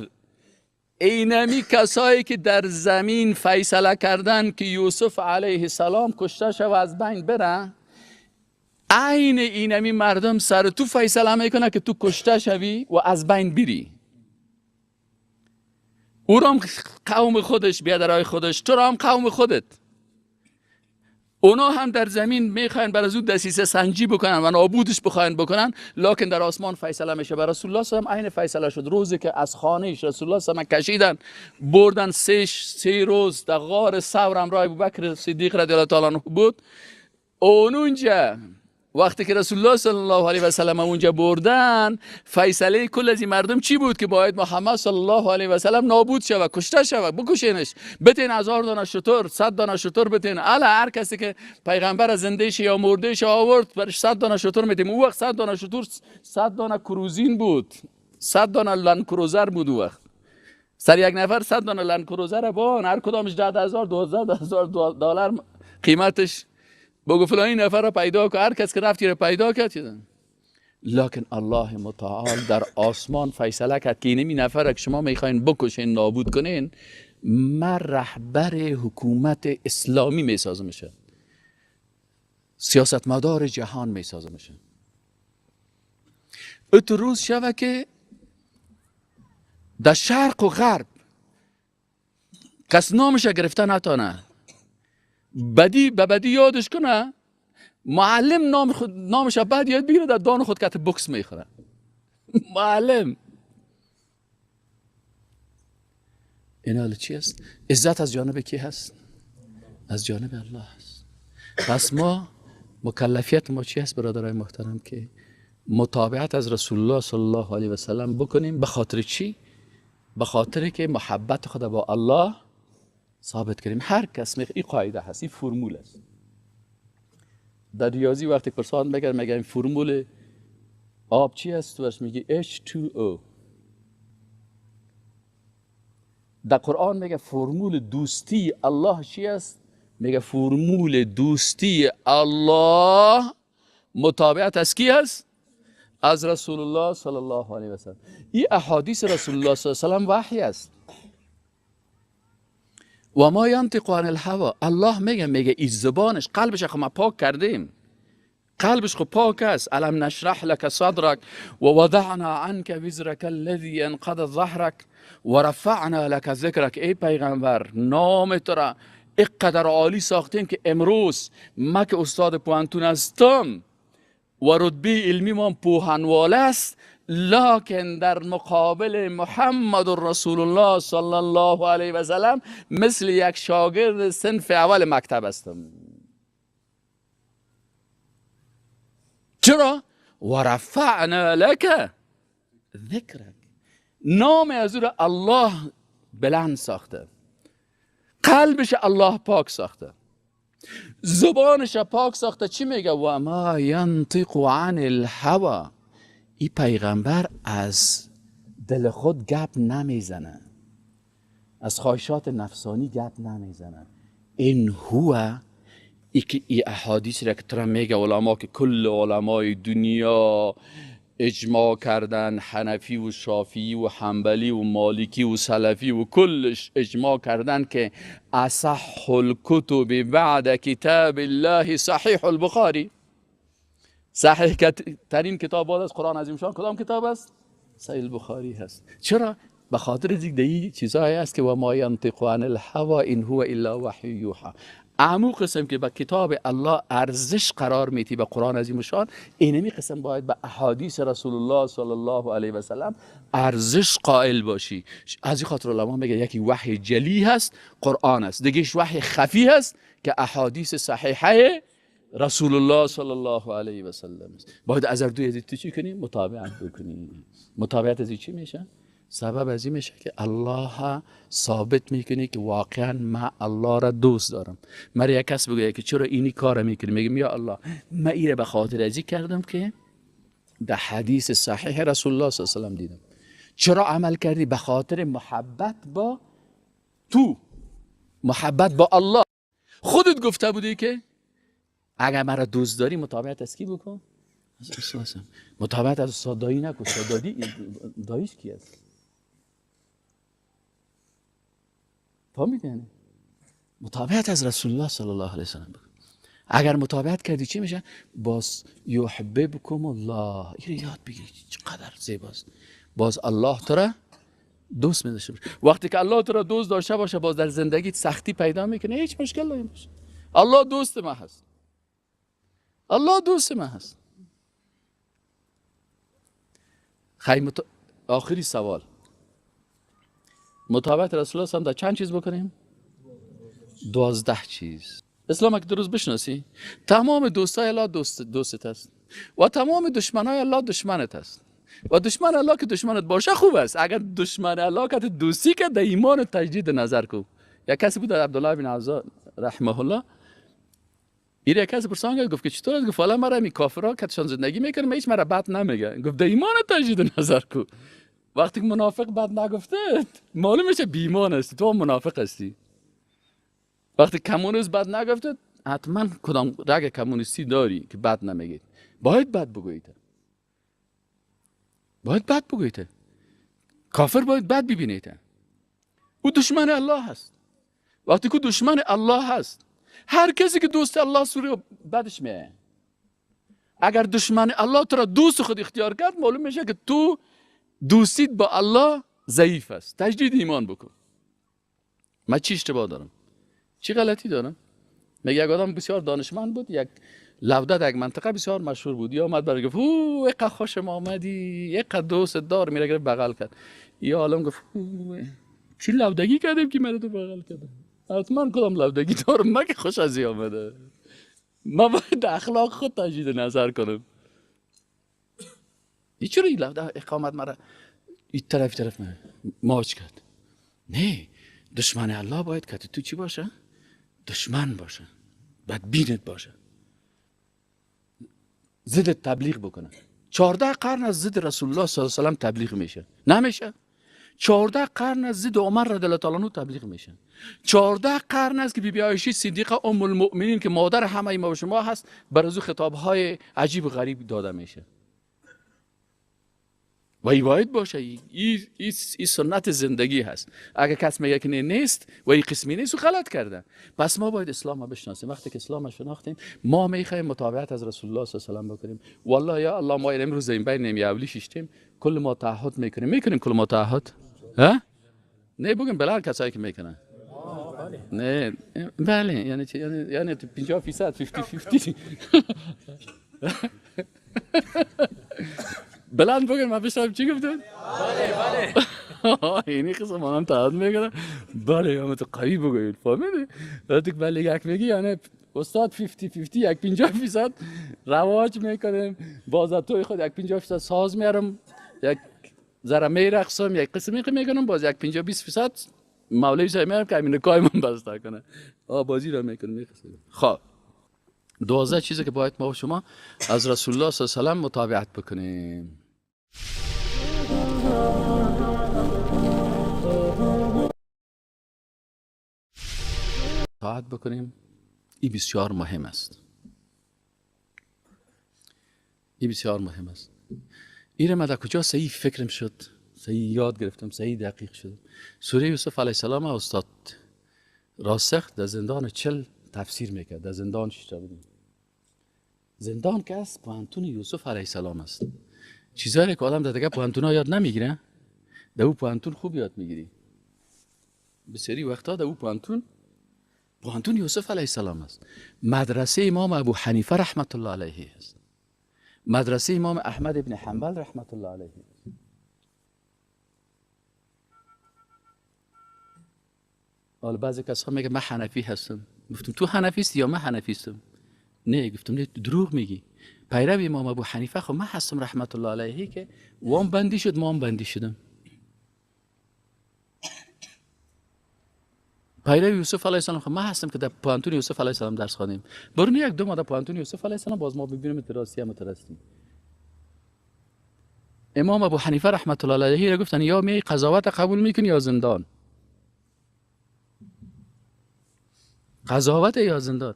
اینمی کسایی که در زمین فیصله کردن که یوسف علیه السلام کشته شود و از بین بره، عین اینمی مردم سر تو فیصله میکنه که تو کشته شوی و از بین بری. او را هم قوم خودش، بیادرای خودش، تو را هم قوم خودت. اونا هم در زمین میخواین بر از او دسیسه سنجی بکنن و نابودش بخواین بکنن، لکن در آسمان فیصله میشه. بر رسول الله صلی الله علیه و آله فیصله شد. روزی که از خانهش رسول الله صلی الله علیه و آله کشیدن بردن، سه روز در غار ثور همراه ابوبکر صدیق رضی الله تعالی عنه بود. اونجا وقتی که رسول الله صلی الله علیه و سلم اونجا بردن، فیصله کل از این مردم چی بود؟ که باید محمد صلی الله علیه و سلم نابود شود، کشته شود، بکشینش، بتین 1000 دانه شتر، 100 دانه شتر بتین. الا هر کسی که پیغمبر زنده شه یا مرده شه آورد برش 100 دانه شتر میتیم. اون وقت 100 دانه شتر 100 دانه کروزین بود، 100 دانه لند کروزر بود. اون وقت سر یک نفر 100 دانه لند کروزر بان، هر کدامش 10000 12000 دلار قیمتش. بگو فلانی نفر را پیدا که هر کس که رفتی را پیدا کرد. لکن الله متعال در آسمان فیصله کرد که اینمی نفر را که شما میخواین بکشین، نابود کنین، من رهبر حکومت اسلامی میسازم میشه، سیاستمدار جهان میسازم میشه. ات روز شوه که در شرق و غرب کس نامش گرفته نتانه، بدی به بدی یادش کنه، معلم نامش بعد یاد بگیره، در دان خود کت بوکس میخوره. معلم. این حال چی است؟ عزت از جانب کی هست؟ از جانب الله هست. پس ما مکلفیت ما چی هست برادرای محترم؟ که متابعت از رسول الله صلی الله علیه و سلم بکنیم. به خاطر چی؟ به خاطر که محبت خود با الله ثابت کنیم. هر کس این قاعده هست، این فرمول است. در ریاضی وقتی پرسان میگن این فرمول آب چی است؟ توش میگه H2O. در قرآن میگه فرمول دوستی الله چی است؟ میگه فرمول دوستی الله متابعت از کی است؟ از رسول الله صلی الله علیه و سلم. این احادیث رسول الله صلی الله علیه و سلم وحی است. و ما ینطق عن الهوا. الله میگه این زبانش، قلبش خو ما پاک کردیم، قلبش خو پاک است. الم نشرح لك صدرك و وضعنا عنك وزرك الذي انقض ظهرك و رفعنا لك ذکرك. ای پیغمبر، نام تو را اینقدر عالی ساختیم که امروز ما که استاد پوانتون هستم و رتبه علمی من پوهنوال است، لکن در مقابل محمد رسول الله صلی الله علیه و سلم مثل یک شاگرد صنف اول مکتب هستم. چرا؟ و رفعنا لک ذکرک. نام از او را الله بلند ساخته، قلبش الله پاک ساخته، زبانش پاک ساخته. چی میگه؟ و ما ینطق عن الهوا. این پیغمبر از دل خود گپ نمیزنه، از خواهشات نفسانی گپ نمیزنه. این هو ای احادیث را که ترا میگه علما، که کل علمای دنیا اجماع کردن، حنفی و شافعی و حنبلی و مالکی و سلفی و کلش اجماع کردن که اصح الکتب بعد کتاب الله صحیح البخاری. صحیح ترین کتاب بعد از قرآن عظیم شان کدام کتاب است؟ صحیح البخاری هست. چرا؟ به خاطر دیگه چیزایی است که و ما ینطق عن الهوا ان هو الا وحی یوحی. اما قسم که به کتاب الله ارزش قرار میتی، به قرآن عظیم شان، اینمی قسم باید به احادیث رسول الله صلی الله علیه و سلم ارزش قائل باشی. از این خاطر علما میگه یکی وحی جلی هست، قرآن است، دیگهش وحی خفی هست که احادیث صحیحه رسول الله صلی الله علیه و سلم است. باید از هر دوی از تو چی کنیم؟ متابعت بکنیم. متابعت از چی میشه؟ سبب از این میشه که الله ثابت میکنه که واقعا من الله را دوست دارم. مرا یک کس بگه که چرا اینی کار میکنی، میگم یا الله من اینو به خاطر ازی کردم که در حدیث صحیح رسول الله صلی الله علیه و سلم دیدم. چرا عمل کردی؟ به خاطر محبت با تو، محبت با الله. خودت گفته بودی که اگر مرا دوست داری متابعت از کی بکن؟ از رسول. متابعت از استاد دایی نکن. استاد داییش کی است؟ فهمیدین؟ متابعت از رسول الله صلی الله علیه و سلم بکن. اگر متابعت کردی چی میشه؟ باز یحببکم الله. اینو یاد بگیر چقدر زیباست. باز الله تو را دوست می‌داشته باشه. وقتی که الله تو را دوست داشته باشه، باز در زندگیت سختی پیدا میکنه، هیچ مشکل نمیشه. الله دوست من هست. الله دوست من هست. خیلی آخری سوال، مطابقت رسول الله در چند چیز بکنیم؟ 12 چیز. اسلام که درست بشناسی، تمام دوستای الله دوستت است و تمام دشمنای الله دشمنت است و دشمن الله که دشمنت باشه خوب است. اگر دشمن الله که دوستی که در ایمان تجدید نظر کو. یک کسی بود عبدالله بن عزا رحمه الله، این یک کسی پرسان گفت که چطور است؟ گفت والا مرا می کافرها کتشان زندگی میکنه هیچ مرا بد نمیگه. گفت در ایمان تجدید نظر کو. وقتی که منافق بد نگفته معلوم میشه بی ایمان هستی، تو هم منافق هستی. وقتی کمونیست بد نگفته حتما کدام رگ کمونیستی داری که بد نمیگید. باید بد بگویید، باید بد بگویید. کافر باید بد ببینید. او دشمن الله هست. وقتی که دشمن الله هست، هر کسی که دوست الله سوری بدش میه. اگر دشمن الله تو را دوست خود اختیار کرد معلوم میشه که تو دوستیت با الله ضعیف است. تجدید ایمان بکن. من چی اشتباه دارم؟ چی غلطی دارم؟ میگه یک آدم بسیار دانشمند بود، یک لوده در یک منطقه بسیار مشهور بود. یا آمد برای گفت او اقا خوشم آمدی، اقا دوست دار، میره گرفت بغل کرد. یا عالم گفت چی لودگی کردیم که مرا تو بغل کردم؟ حتما کدام لودگی دارم، من که خوش ازی آمده. من باید اخلاق خود تجدید نظر کنم. چرا این لوده اقامت مرا این طرف ماچ کرد؟ نه، دشمن الله باید که تو چی باشه؟ دشمن باشه، بدبینت باشه، ضد تبلیغ بکنه. 14 قرن از ضد رسول الله صلی الله علیه و سلم تبلیغ میشه. نمیشه؟ 14 قرن از ضد عمر رضی الله تعالی عنه تبلیغ میشه. 14 قرن است که بی بی عایشه صدیقه ام المؤمنین که مادر همه ما و شما هست بر از خطابهای عجیب و غریب داده میشه. و این باید باشه. این سنت زندگی هست. اگر کس میگه که نیست و این قسمی نیست و غلط کرده. پس ما باید اسلام رو بشناسیم. وقتی که اسلام رو شناختیم ما میخوایم مطابقت از رسول الله صلی الله علیه و سلم بکنیم. والله یا الله ما امروز این بین اولی ششتیم کل ما تعهد میکنیم کل ما تعهد. ها؟ نه بگم بلند کسایی که میکنن. نه بله یعنی چی؟ یعنی 50% 50-50 بلند بگم من بشم چی گفتن؟ بله اینی قسم ما هم تعهد میکنم. بله یا تو قوی بگوید فهمیدی؟ وقتی بله یک میگی یعنی استاد 50-50 یک 50% رواج میکنیم. باز توی خود یک 50% ساز میارم، یک ذره میرقصم، یک قسمی میکنم، باز یک 50-20% مولوی صاحب میارم که همین کای من بسته کنه. بازی را میکنم. خب 12 چیزی که باید ما و شما از رسول الله صلی الله علیه و سلم مطابقت بکنیم. اطاعت بکنیم. این بسیار مهم است. این بسیار مهم است. این من در کجا صحیح فکرم شد، صحیح یاد گرفتم، صحیح دقیق شد. سوره یوسف علیه السلام استاد راسخ در زندان 40 تفسیر میکرد. در زندان بودیم. زندان که است پوانتون یوسف علیه السلام است. چیزایی که آدم در دیگه پوانتونا یاد نمیگیره در او پوانتون خوب یاد میگیری. به سری وقتا در او پوانتون یوسف علیه السلام است. مدرسه امام ابو حنیفه رحمت الله علیه است. مدرسه امام احمد ابن حنبل رحمت الله علیه است. حالا بعضی کسا میگه من حنفی هستم. گفتم تو حنفی هستی یا من حنفی هستم؟ نه گفتم نه دروغ میگی. پیرو امام ابو حنیفه خب من هستم رحمت الله علیه که وام بندی شد ما هم بندی شدم. پیرو یوسف علیه السلام خب من هستم که در پوانتون یوسف علیه السلام درس خوانیم. برون یک دو ما در پوانتون یوسف علیه السلام باز ما ببینیم درستی هم درستیم. امام ابو حنیفه رحمت الله علیه را گفتن یا می قضاوت قبول میکنی یا زندان. قضاوت یا زندان.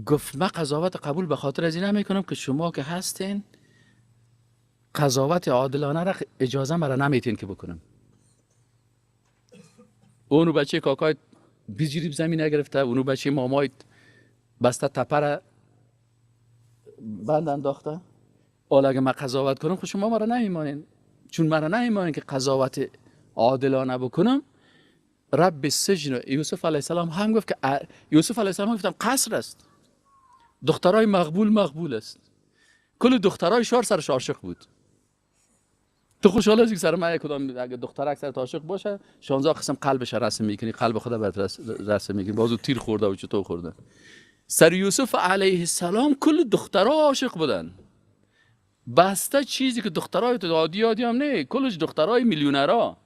گفت من قضاوت قبول به خاطر از این نمیکنم که شما که هستین قضاوت عادلانه را اجازه مرا نمیتین که بکنم. اونو بچه کاکای بیجریب زمین نگرفته، اونو بچه مامایت بسته تپه را بند انداخته. حالا اگه من قضاوت کنم خود شما مرا نمیمانین. چون مرا نمیمانین که قضاوت عادلانه بکنم رب السجن. یوسف علیه السلام هم گفت که یوسف علیه السلام گفتم قصر است، دخترای مقبول است. کل دخترای شهر سرش عاشق بود. تو خوشحال هستی که سر من کدام اگه دختر اکثر عاشق باشه 16 قسم قلبش رسم میکنی، قلب خدا برات رسم میکنی، بازو تیر خورده و چطور خورده. سر یوسف علیه السلام کل دخترها عاشق بودن. بسته چیزی که دخترای عادی هم نه، کلش دخترای میلیونرها،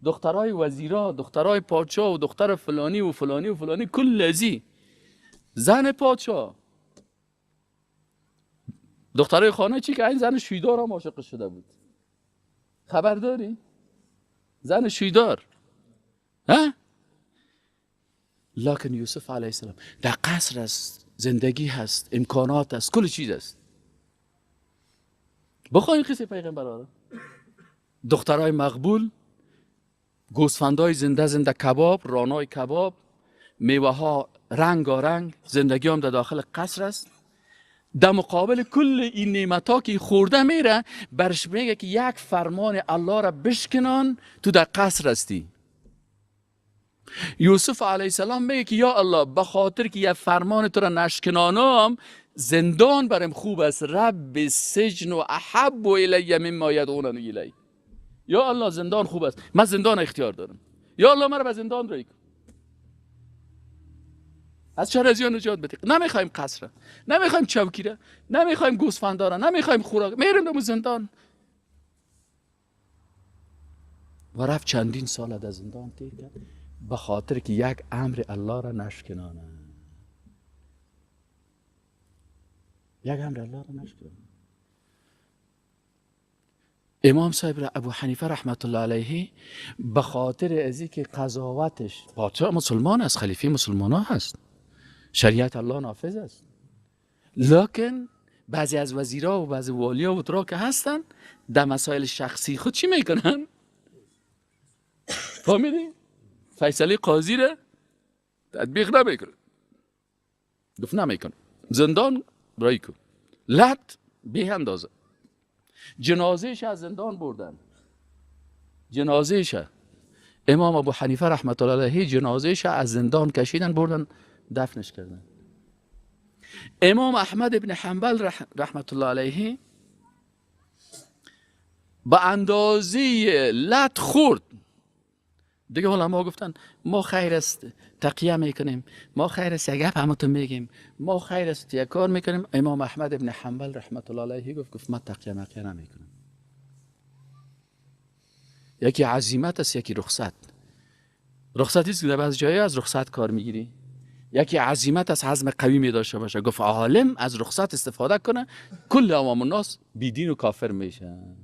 دخترای وزیرا، دخترای پادشاه و دختر فلانی و فلانی و فلانی، کل لذی زن پادشاه. دخترای خانه چی که این زن شویدار هم عاشق شده بود. خبر داری؟ زن شویدار. ها؟ لکن یوسف علیه السلام در قصر است، زندگی هست، امکانات است، کل چیز است. بخواین قصه پیغمبر را، دخترای مقبول، گوسفندای زنده کباب، رانای کباب، میوه ها رنگارنگ، زندگی هم در داخل قصر است. در مقابل کل این نعمت ها که خورده میره، برش میگه که یک فرمان الله را بشکنان، تو در قصر هستی. یوسف علیه السلام میگه که یا الله به خاطر که یک فرمان تو را نشکنانم، زندان برم خوب است. رب السجن و احب الی مما یدعوننی الی. یا الله زندان خوب است، من زندان اختیار دارم. یا الله مرا به زندان رای کن، از شر از نجات بده. نمیخوایم قصر، نمیخوایم چوکی، نمیخوایم گوسفندارا، نمیخوایم خوراک، میریم به زندان. و رفت چندین سال در زندان تیر کرد به خاطر که یک امر الله را نشکنانه. یک امر الله را نشکنانه. امام صاحب ابو حنیفه رحمت الله علیه به خاطر ازی که قضاوتش، پادشاه مسلمان است، خلیفه مسلمان ها هست، شریعت الله نافذ است، لکن بعضی از وزیرا و بعضی والیا و اترا که هستن در مسائل شخصی خود چی میکنن؟ فهمیدی؟ فیصله قاضی را تطبیق نمیکنه، گفت نمیکنه، زندان برای کن، لط به اندازه. جنازهش از زندان بردن، جنازهش امام ابو حنیفه رحمت الله علیه جنازهش از زندان کشیدن بردن دفنش کردن. امام احمد ابن حنبل رحمت الله علیه با اندازه لط خورد دیگه. علما گفتن ما خیر است تقیه میکنیم، ما خیر است یک گپ همتون میگیم، ما خیر است یک کار میکنیم. امام احمد ابن حنبل رحمت الله علیه گفت من تقیه نمیکنم. یکی عزیمت است، یکی رخصت. رخصتی است که در بعض جاهای از رخصت کار میگیری. یکی عزیمت است، حزم قوی می داشته باشه. گفت عالم از رخصت استفاده کنه کل عوام الناس بیدین و کافر میشن.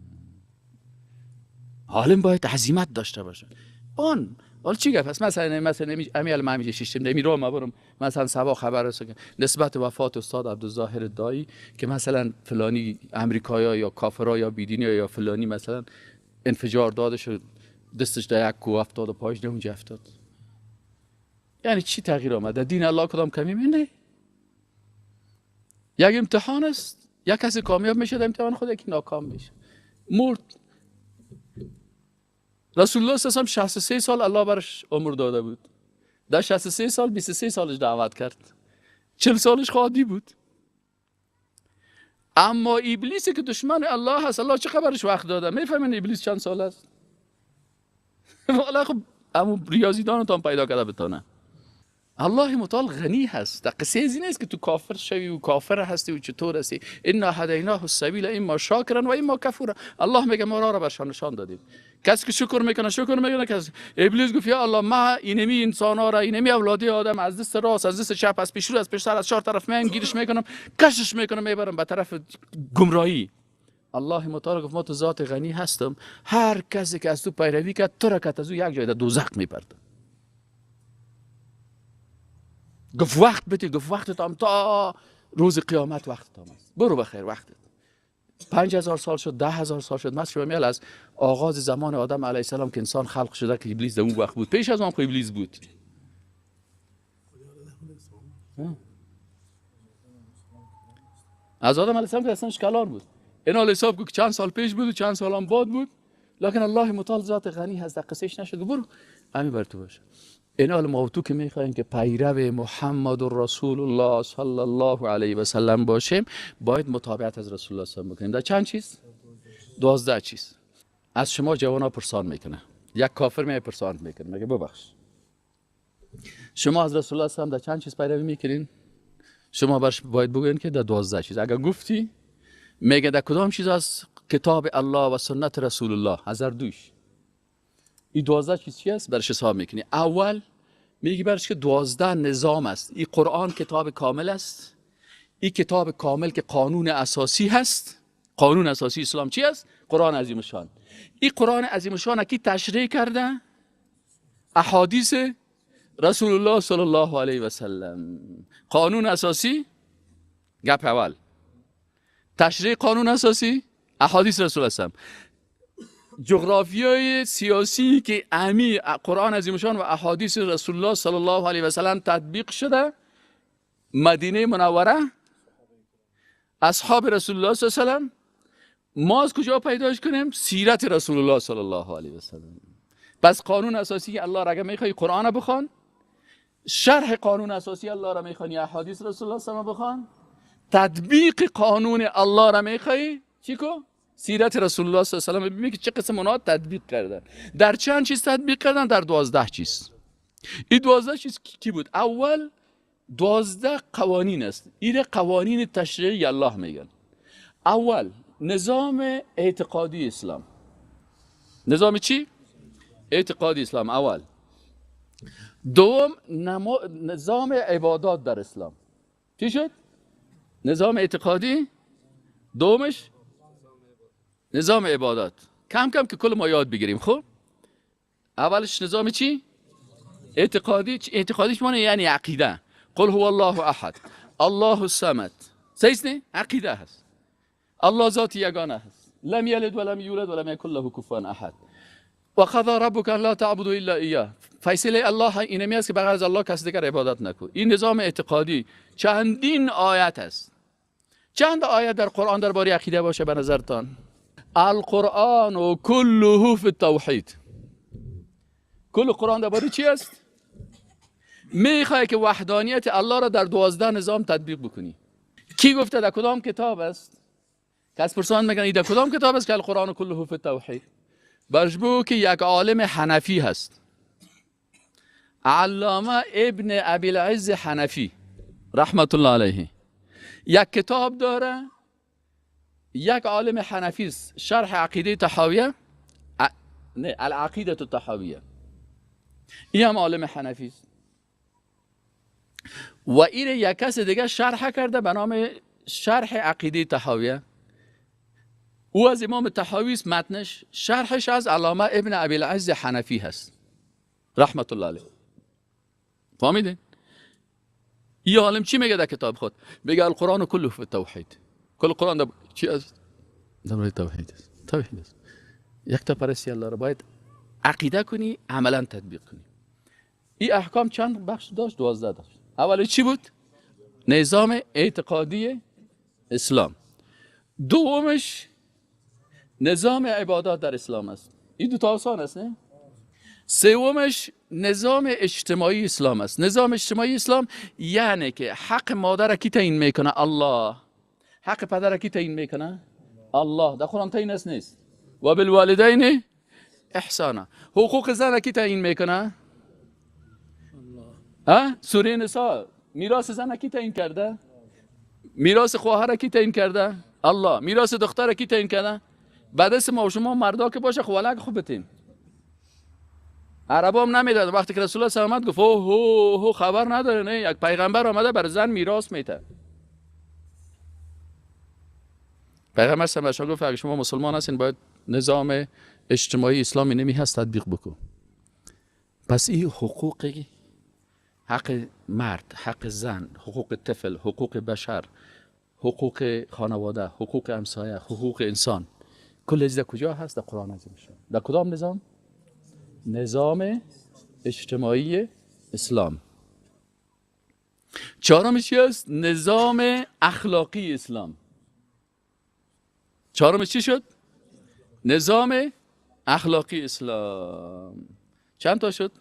عالم باید عزیمت داشته باشه. حالا چی گفت؟ مثلا امیال ما میشه شیشتم نمیرم ما برم مثلا سبا خبر است نسبت وفات استاد عبدالظاهر دایی که مثلا فلانی امریکایا یا کافرا یا بیدینیا یا فلانی مثلا انفجار دادش دستش در یک کو افتاد و پایش در اونجا افتاد. یعنی چی تغییر آمده؟ دین الله کدام کمی نه. یک امتحان است، یک کسی کامیاب میشه در امتحان خود، یکی ناکام میشه. مرد. رسول الله صلی الله علیه و 63 سال الله برش عمر داده بود. در 63 سال 23 سالش دعوت کرد. 40 سالش خادی بود. اما ابلیسی که دشمن الله هست، الله چه خبرش وقت داده؟ میفهمین ابلیس چند سال است؟ والا خب همون ریاضیدانتان پیدا کرده بتانه. الله متعال غنی هست. در قصه ازی نیست که تو کافر شوی و کافر هستی و چطور هستی. انا هدیناه السبیل اما شاکرا و اما کفورا. الله میگه ما را برشان نشان دادیم. کسی که شکر میکنه شکر میکنه. کسی ابلیس گفت یا الله ما اینمی انسانا را، اینمی اولادی آدم از دست راست از دست چپ از پیش رو از پیش سر از چهار طرف من گیرش میکنم کشش میکنم میبرم به طرف گمراهی. الله متعال گفت ما تو ذات غنی هستم، هر کسی که از تو پیروی کرد تو را کت از او یک جای در دوزخ میبرد. گفت وقت بده، گفت وقت تام تا روز قیامت وقت تام است. برو بخیر وقتت. 5000 سال شد، 10000 سال شد. مثلا میال از آغاز زمان آدم علیه السلام که انسان خلق شده که ابلیس در اون وقت بود. پیش از اون ابلیس بود. از آدم علیه السلام که اصلا اشکالار بود. اینا حساب که چند سال پیش بود و چند سال هم بعد بود. لکن الله متعال ذات غنی هست، در قصهش نشد. برو همین بر تو باشه. این حال ما و تو که میخوایم که پیرو محمد رسول الله صلی الله علیه و سلم باشیم، باید متابعت از رسول الله صلی الله علیه و سلم بکنیم. در چند چیز؟ 12 چیز. از شما جوانا پرسان میکنه، یک کافر می پرسان میکنه، میگه ببخش شما از رسول الله صلی الله علیه و سلم در چند چیز پیروی میکنین؟ شما برش باید بگوین که در 12 چیز. اگر گفتی میگه در کدام چیز از کتاب الله و سنت رسول الله، از هر دوش. این 12 چیز چی است؟ برش حساب میکنی. اول میگی برش که 12 نظام است. این قرآن کتاب کامل است. این کتاب کامل که قانون اساسی هست. قانون اساسی اسلام چی است؟ قرآن عظیم شان. این قرآن عظیم شان کی تشریح کرده؟ احادیث رسول الله صلی الله علیه و سلم. قانون اساسی گپ اول. تشریح قانون اساسی احادیث رسول الله صلی الله علیه و سلم. جغرافیای سیاسی که اهمی قرآن عظیم شان و احادیث رسول الله صلی الله علیه و سلم تطبیق شده. مدینه منوره، اصحاب رسول الله صلی الله علیه و سلم. ما از کجا پیداش کنیم؟ سیرت رسول الله صلی الله علیه و سلم. پس قانون اساسی که الله را اگه میخوای قرآن بخوان، شرح قانون اساسی الله را میخوانی احادیث رسول الله صلی الله علیه و سلم بخوان، تطبیق قانون الله را میخوای چی کو؟ سیرت رسول الله صلی الله علیه و سلم. ببینید که چه قسم اونها تطبیق کردن. در چند چیز تطبیق کردن؟ در 12 چیز. این 12 چیز کی بود؟ اول 12 قوانین است. این قوانین تشریعی الله میگن. اول نظام اعتقادی اسلام. نظام چی؟ اعتقادی اسلام اول. دوم نظام عبادات در اسلام. چی شد؟ نظام اعتقادی. دومش نظام عبادات. کم کم که کل ما یاد بگیریم. خب اولش نظام چی؟ اعتقادی. اعتقادیش معنی یعنی عقیده. قل هو الله احد الله الصمد. سیسنه عقیده هست. الله ذات یگانه هست. لم یلد ولم یولد ولم یکن له کفوا احد. و قضا ربک الا تعبدوا الا اياه. فیصله الله اینمی است که بغیر از الله کس دیگر عبادت نکن. این نظام اعتقادی. چندین آیت است. چند آیت در قرآن درباره عقیده باشه به نظرتان؟ القرآن و كله فی التوحید. کل قرآن درباره چی است؟ میخوای که وحدانیت الله را در 12 نظام تطبیق بکنی. کی گفته در کدام کتاب است؟ کس پرسان میگن در کدام کتاب است که القرآن كله فی التوحید؟ برش بگو که یک عالم حنفی هست، علامه ابن ابی العز حنفی رحمت الله علیه، یک کتاب داره. یک عالم حنفی است، شرح عقیده طحاویه، نه العقیده الطحاویه. این هم عالم حنفی است و این یک کس دیگه شرح کرده به نام شرح عقیده طحاویه. او از امام طحاوی است متنش، شرحش از علامه ابن ابی العز حنفی هست رحمت الله علیه. فهمیدین؟ این عالم چی میگه در کتاب خود؟ میگه القرآن كله فی التوحید. کل قرآن در چی است؟ در توحید است. توحید است. یک تا پرستی الله را باید عقیده کنی، عملا تطبیق کنی. این احکام چند بخش داشت؟ 12 داشت. اول چی بود؟ نظام اعتقادی اسلام. دومش نظام عبادات در اسلام است. این دو تا آسان است نه؟ سومش نظام اجتماعی اسلام است. نظام اجتماعی اسلام یعنی که حق مادر کی تعیین میکنه؟ الله. حق پدر کی تعیین میکنه؟ الله. در قرآن تعیین است نیست؟ و بالوالدین احسانا. حقوق زن کی تعیین میکنه؟ الله. سوره نساء میراث زن کی تعیین کرده؟ میراث خواهر کی تعیین کرده؟ الله. میراث دختر کی تعیین کرده؟ بعد از ما و شما مردا که باشه خولک خوب بتین. عربا هم نمیداد. وقتی که رسول الله صلی الله علیه و آله گفت اوه خبر نداره نه، یک پیغمبر آمده بر زن میراث میده. پیغمبر صلی الله علیه و آله گفت اگه شما مسلمان هستین باید نظام اجتماعی اسلامی نمی هست تطبیق بکن. پس این حقوقی، حق مرد، حق زن، حقوق طفل، حقوق بشر، حقوق خانواده، حقوق همسایه، حقوق انسان، کل از کجا هست؟ در قرآن عظیم شان. در کدام نظام؟ نظام اجتماعی اسلام. چهارمش چی است؟ نظام اخلاقی اسلام. چهارمش چی شد؟ نظام اخلاقی اسلام. چند تا شد؟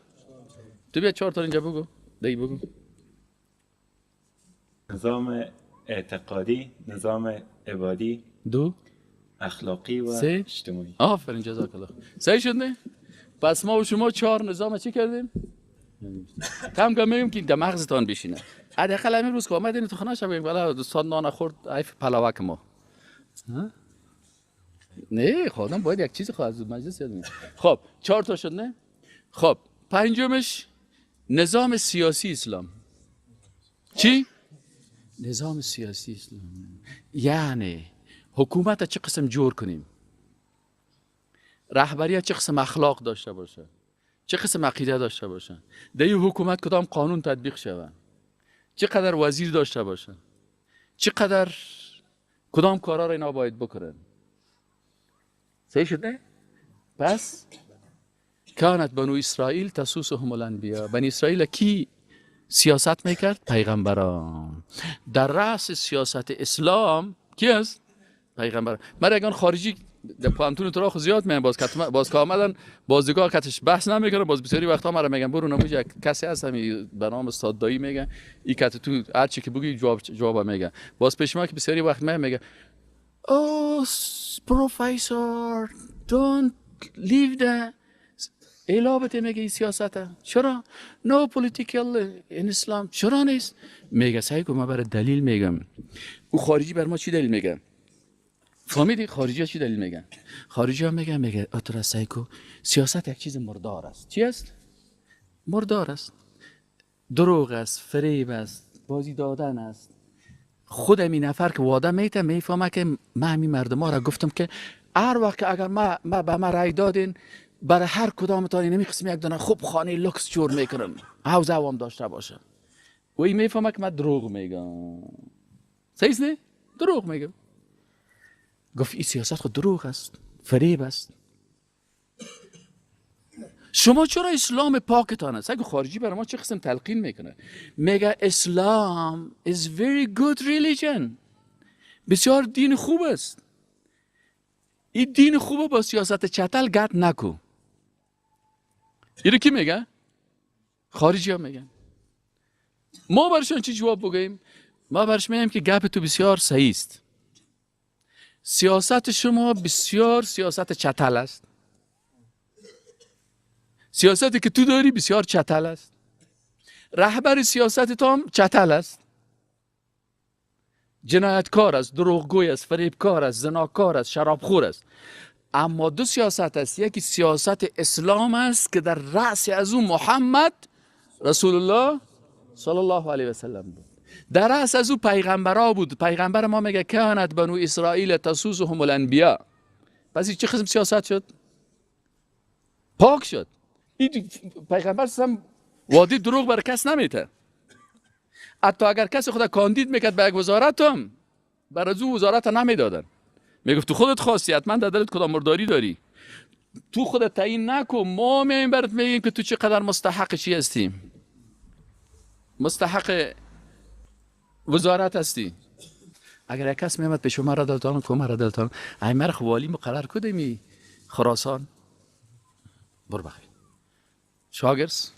تو بیا 4 تا اینجا بگو. دی بگو. نظام اعتقادی، نظام عبادی، 2 اخلاقی و 3 اجتماعی. آفرین جزاک الله. صحیح شد نه؟ پس ما و شما 4 نظام چی کردیم؟ کم میگیم که در مغزتان بشینه. حداقل امروز که اومدین تو خونه شو بگیم والا دوستان نان خورد عیف پلاوک ما. نه خودم باید یک چیز خواهد از مجلس یاد میگم. خب 4 تا شد نه؟ خب پنجمش نظام سیاسی اسلام. چی؟ نظام سیاسی اسلام یعنی حکومت چه قسم جور کنیم، رهبری چه قسم اخلاق داشته باشه، چه قسم عقیده داشته باشه، در این حکومت کدام قانون تطبیق شود، چقدر وزیر داشته باشه، چقدر کدام کارا را اینا باید بکنن. صحیح شد نه؟ پس کانت بنو اسرائیل تسوسهم الانبیا. بنی اسرائیل کی سیاست میکرد؟ پیغمبران. در رأس سیاست اسلام کی است؟ پیغمبر. من اگر خارجی در پانتون تو را زیاد میگم باز که آمدن بازیگاه کتش بحث نمیکنه، باز بسیاری وقتا مرا میگن برو نموج کسی هست همی به نام استاد دایی میگن این کت تو هر چی که بگی جواب میگن. باز پیش ما که بسیاری وقت میگه oh professor don't leave the الابته میگه این سیاسته چرا no political in Islam چرا نیست؟ میگه سعی کن من برای دلیل میگم. او خارجی بر ما چی دلیل میگه؟ فهمیدی خارجی ها چی دلیل میگن؟ خارجی ها میگه اترا سایکو سیاست یک چیز مردار است. چی است؟ مردار است، دروغ است، فریب است، بازی دادن است. خود این نفر که وعده میته میفهمه که من همین مردم ها را گفتم که هر وقت که اگر ما به ما رای دادین برای هر کدامتان اینمی قسم یک دونه خوب خانه لکس جور میکنم حوزه هم داشته باشه. و این میفهمه که من دروغ میگم. صحیح نه؟ دروغ میگم. گفت این سیاست خود دروغ است، فریب است. شما چرا اسلام پاکتان است؟ اگه خارجی برای ما چه قسم تلقین میکنه؟ میگه اسلام is very good religion. بسیار دین خوب است. این دین خوبه با سیاست چتل گت نکو. اینو کی میگه؟ خارجی ها میگن. ما برشان چی جواب بگیم؟ ما برش میگیم که گپ تو بسیار صحیح است. سیاست شما بسیار سیاست چتل است. سیاستی که تو داری بسیار چتل است. رهبر سیاست تو هم چتل است. جنایتکار است، دروغگوی است، فریبکار است، زناکار است، شرابخور است. اما دو سیاست است. یکی سیاست اسلام است که در رأس از او محمد رسول الله صلی الله علیه و سلم بود. در رأس از او پیغمبرها بود. پیغمبر ما میگه کانت بنو اسرائیل تسوسهم الانبیا. پس این چه قسم سیاست شد؟ پاک شد. این پیغمبر هم وادی دروغ بر کس نمیته. حتی اگر کسی خدا کاندید میکرد به یک وزارت هم بر از او وزارت نمیدادن. میگفت تو خودت خواستی، حتما در دلت کدام مرداری داری، تو خودت تعیین نکن، ما میایم برات میگیم که تو چقدر مستحق چی هستی، مستحق وزارت هستی. اگر یک کس میامد پیش ما را دلتان که ما را دلتان ای مرخ والی مقرر کدمی خراسان بر بخیر شاگرس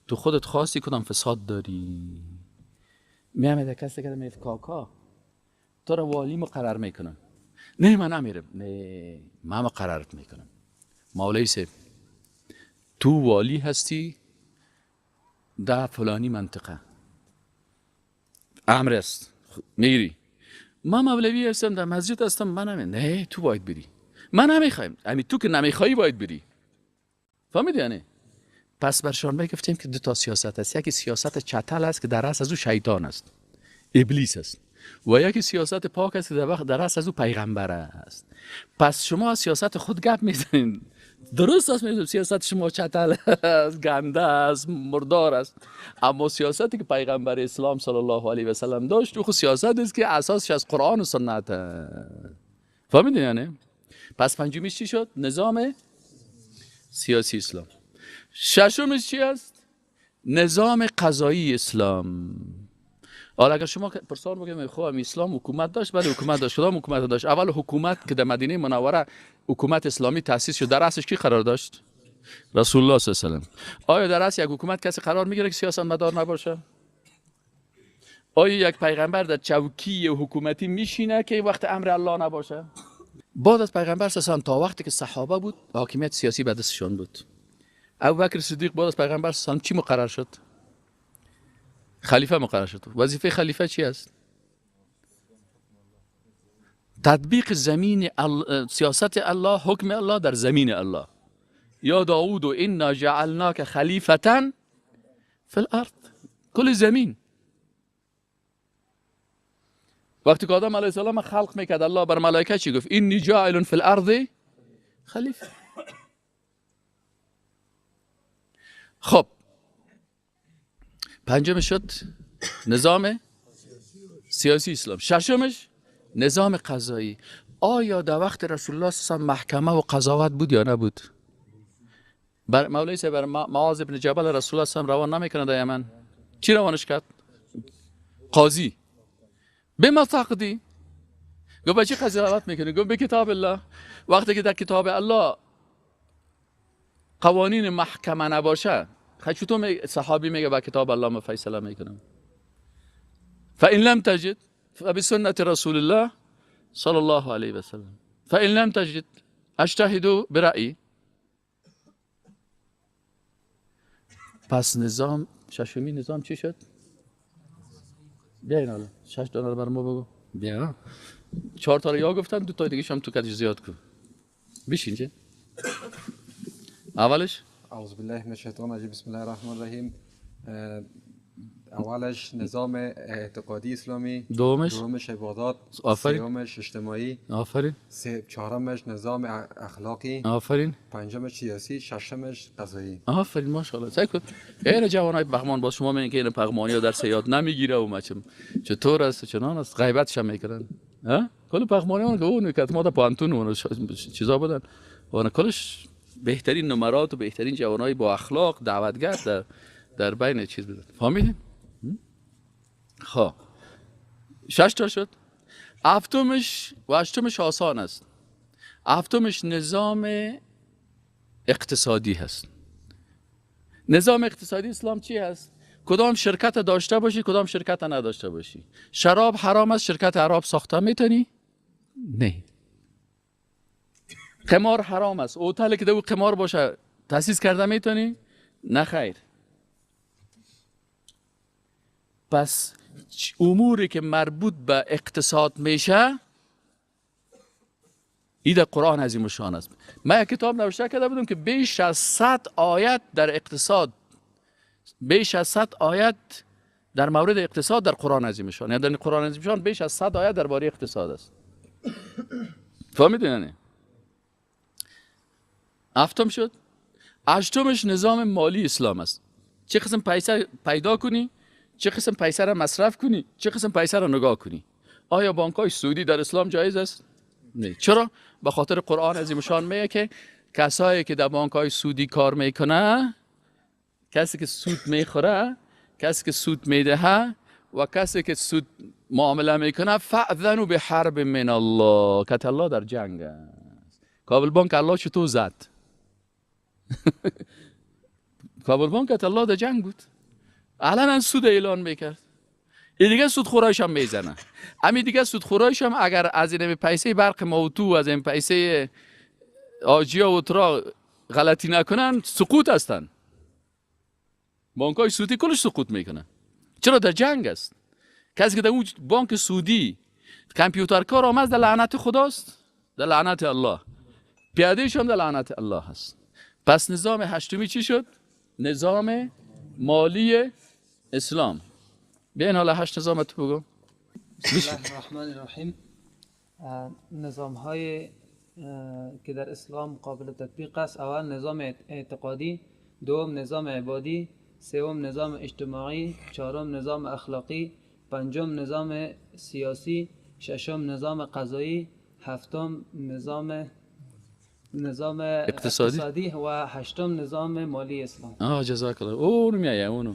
تو خودت خواستی کدام فساد داری، میامد یک کسی که میف کاکا تو را والی مقرر میکنن. نه من نمیرم. نه من مقررت میکنم. مولوی صاحب تو والی هستی در فلانی منطقه، امر است میری. من مولوی هستم در مسجد هستم، من نمیرم. نه تو باید بری. من نمیخوایم. همین تو که نمیخوایی باید بری. فهمیدی یعنی؟ پس برشان میگفتیم که دو تا سیاست است. یکی سیاست چتل است که در رأس از او شیطان است، ابلیس است، و یکی سیاست پاک است که در رأس از او پیغمبر است. پس شما از سیاست خود گپ میزنین. درست است، میگم سیاست شما چتل است، گنده است، مردار است. اما سیاستی که پیغمبر اسلام صلی الله علیه و سلم داشت او سیاست است که اساسش از قرآن و سنت است. فهمیدین یعنی؟ پس پنجمیش چی شد؟ نظام سیاسی اسلام. ششمش چی است؟ نظام قضایی اسلام. حالا اگر شما پرسان بگیم خب اسلام حکومت داشت، بله حکومت داشت. کدام حکومت داشت؟ اول حکومت که در مدینه منوره حکومت اسلامی تأسیس شد، در رأسش کی قرار داشت؟ رسول الله صلی الله علیه و آیا در اصل یک حکومت کسی قرار میگیره که سیاستمدار نباشه؟ آیا یک پیغمبر در چوکی حکومتی میشینه که وقت امر الله نباشه؟ بعد از پیغمبر صلی الله علیه و تا وقتی که صحابه بود حاکمیت سیاسی به دستشان بود. ابوبکر صدیق بعد از پیغمبر صلی الله علیه و چی مقرر شد؟ خلیفه مقرر شد. وظیفه خلیفه چی است؟ تطبیق زمین سیاست الله، حکم الله در زمین الله. یا داوود انا جعلناک خلیفة فی الارض، کل زمین. وقتی که آدم علیه السلام خلق میکرد الله بر ملائکه چی گفت؟ اینی جاعل فی الارض خلیفه. خب پنجم شد نظام سیاسی اسلام. ششمش نظام قضایی. آیا در وقت رسول الله صلی الله علیه و محکمه و قضاوت بود یا نبود؟ مولوی صاحب بر معاذ بن جبل رسول الله صلی الله علیه و روان نمیکنه در یمن، چی روانش کرد؟ قاضی. بما تقضی؟ گفت به چی قضاوت میکنه؟ گفت به کتاب الله. وقتی که در کتاب الله قوانین محکمه نباشه، چطور صحابی میگه با کتاب الله ما فیصله میکنم؟ فإن لم تجد فبسنة رسول الله صلی الله علیه و سلم، فإن لم تجد اجتهد برأیی. پس نظام ششمی نظام چی شد؟ بیاین حالا 6 دلار بر ما بگو. بیا 4 تا یا گفتن، 2 تا دیگه هم تو کدش زیاد کن. بشین چه؟ اولش اعوذ بالله من الشیطان الرجیم بسم الله الرحمن الرحیم. اولش نظام اعتقادی اسلامی، دومش عبادات، سومش اجتماعی، آفرین، چهارمش نظام اخلاقی، آفرین، پنجمش سیاسی، ششمش قضایی. آفرین ماشاءالله. سعی کن این جوانای پغمان با شما میگن که این پغمانی ها در سیاد نمیگیره و مچم چطور است چنان است، غیبتش هم میکنن. ها کل پغمانی ها که اون که ما در پانتون اون چیزا بودن، اون کلش بهترین نمرات و بهترین جوانای با اخلاق دعوتگر در بین چیز بودن. فهمیدین؟ خب 6 تا شد. هفتمش و هشتمش آسان است. هفتمش نظام اقتصادی هست. نظام اقتصادی اسلام چی هست؟ کدام شرکت داشته باشی، کدام شرکت نداشته باشی. شراب حرام است، شرکت عرب ساخته میتونی؟ نه. قمار حرام است، هتل که دو قمار باشه تأسیس کرده میتونی؟ نه خیر. پس اموری که مربوط به اقتصاد میشه این در قرآن عظیم الشان است. من یک کتاب نوشته کرده بودم که بیش از 100 آیت در اقتصاد، بیش از 100 آیت در مورد اقتصاد در قرآن عظیم الشان، یعنی در قرآن عظیم الشان بیش از 100 آیت درباره اقتصاد است. فهمیدین نه؟ هفتم شد. هشتمش نظام مالی اسلام است. چه قسم پیسه پیدا کنی، چه قسم پیسه را مصرف کنی، چه قسم پیسه را نگاه کنی. آیا بانک‌های سودی در اسلام جایز است؟ نه. چرا؟ به خاطر قرآن عظیم الشان میگه که کسایی که در بانک‌های سودی کار میکنه، کسی که سود میخوره، کسی که سود میدهه و کسی که سود معامله میکنه، فأذنوا بحرب من الله، که الله در جنگ است. کابل بانک الله چطور زد؟ کابل بانک الله در جنگ بود، علنا سود اعلان میکرد. این دیگه سود خورایش هم میزنه. امی دیگه سود خورایش هم اگر از این پیسه برق موتو، از این پیسه آجیا و ترا غلطی نکنن، سقوط هستن. بانکای سودی کلش سقوط میکنن. چرا؟ در جنگ است. کسی که در اون بانک سودی کامپیوتر کار آمد، در لعنت خداست، در لعنت الله. پیادهش هم در لعنت الله هست. پس نظام هشتمی چی شد؟ نظام مالی اسلام. بیاین حالا 8 نظام تو بگو. بسم الله الرحمن الرحیم. نظام های که در اسلام قابل تطبیق است: اول نظام اعتقادی، دوم نظام عبادی، سوم نظام اجتماعی، چهارم نظام اخلاقی، پنجم نظام سیاسی، ششم نظام قضایی، هفتم نظام اقتصادی و هشتم نظام مالی اسلام. جزاک الله. اون میایه اونو.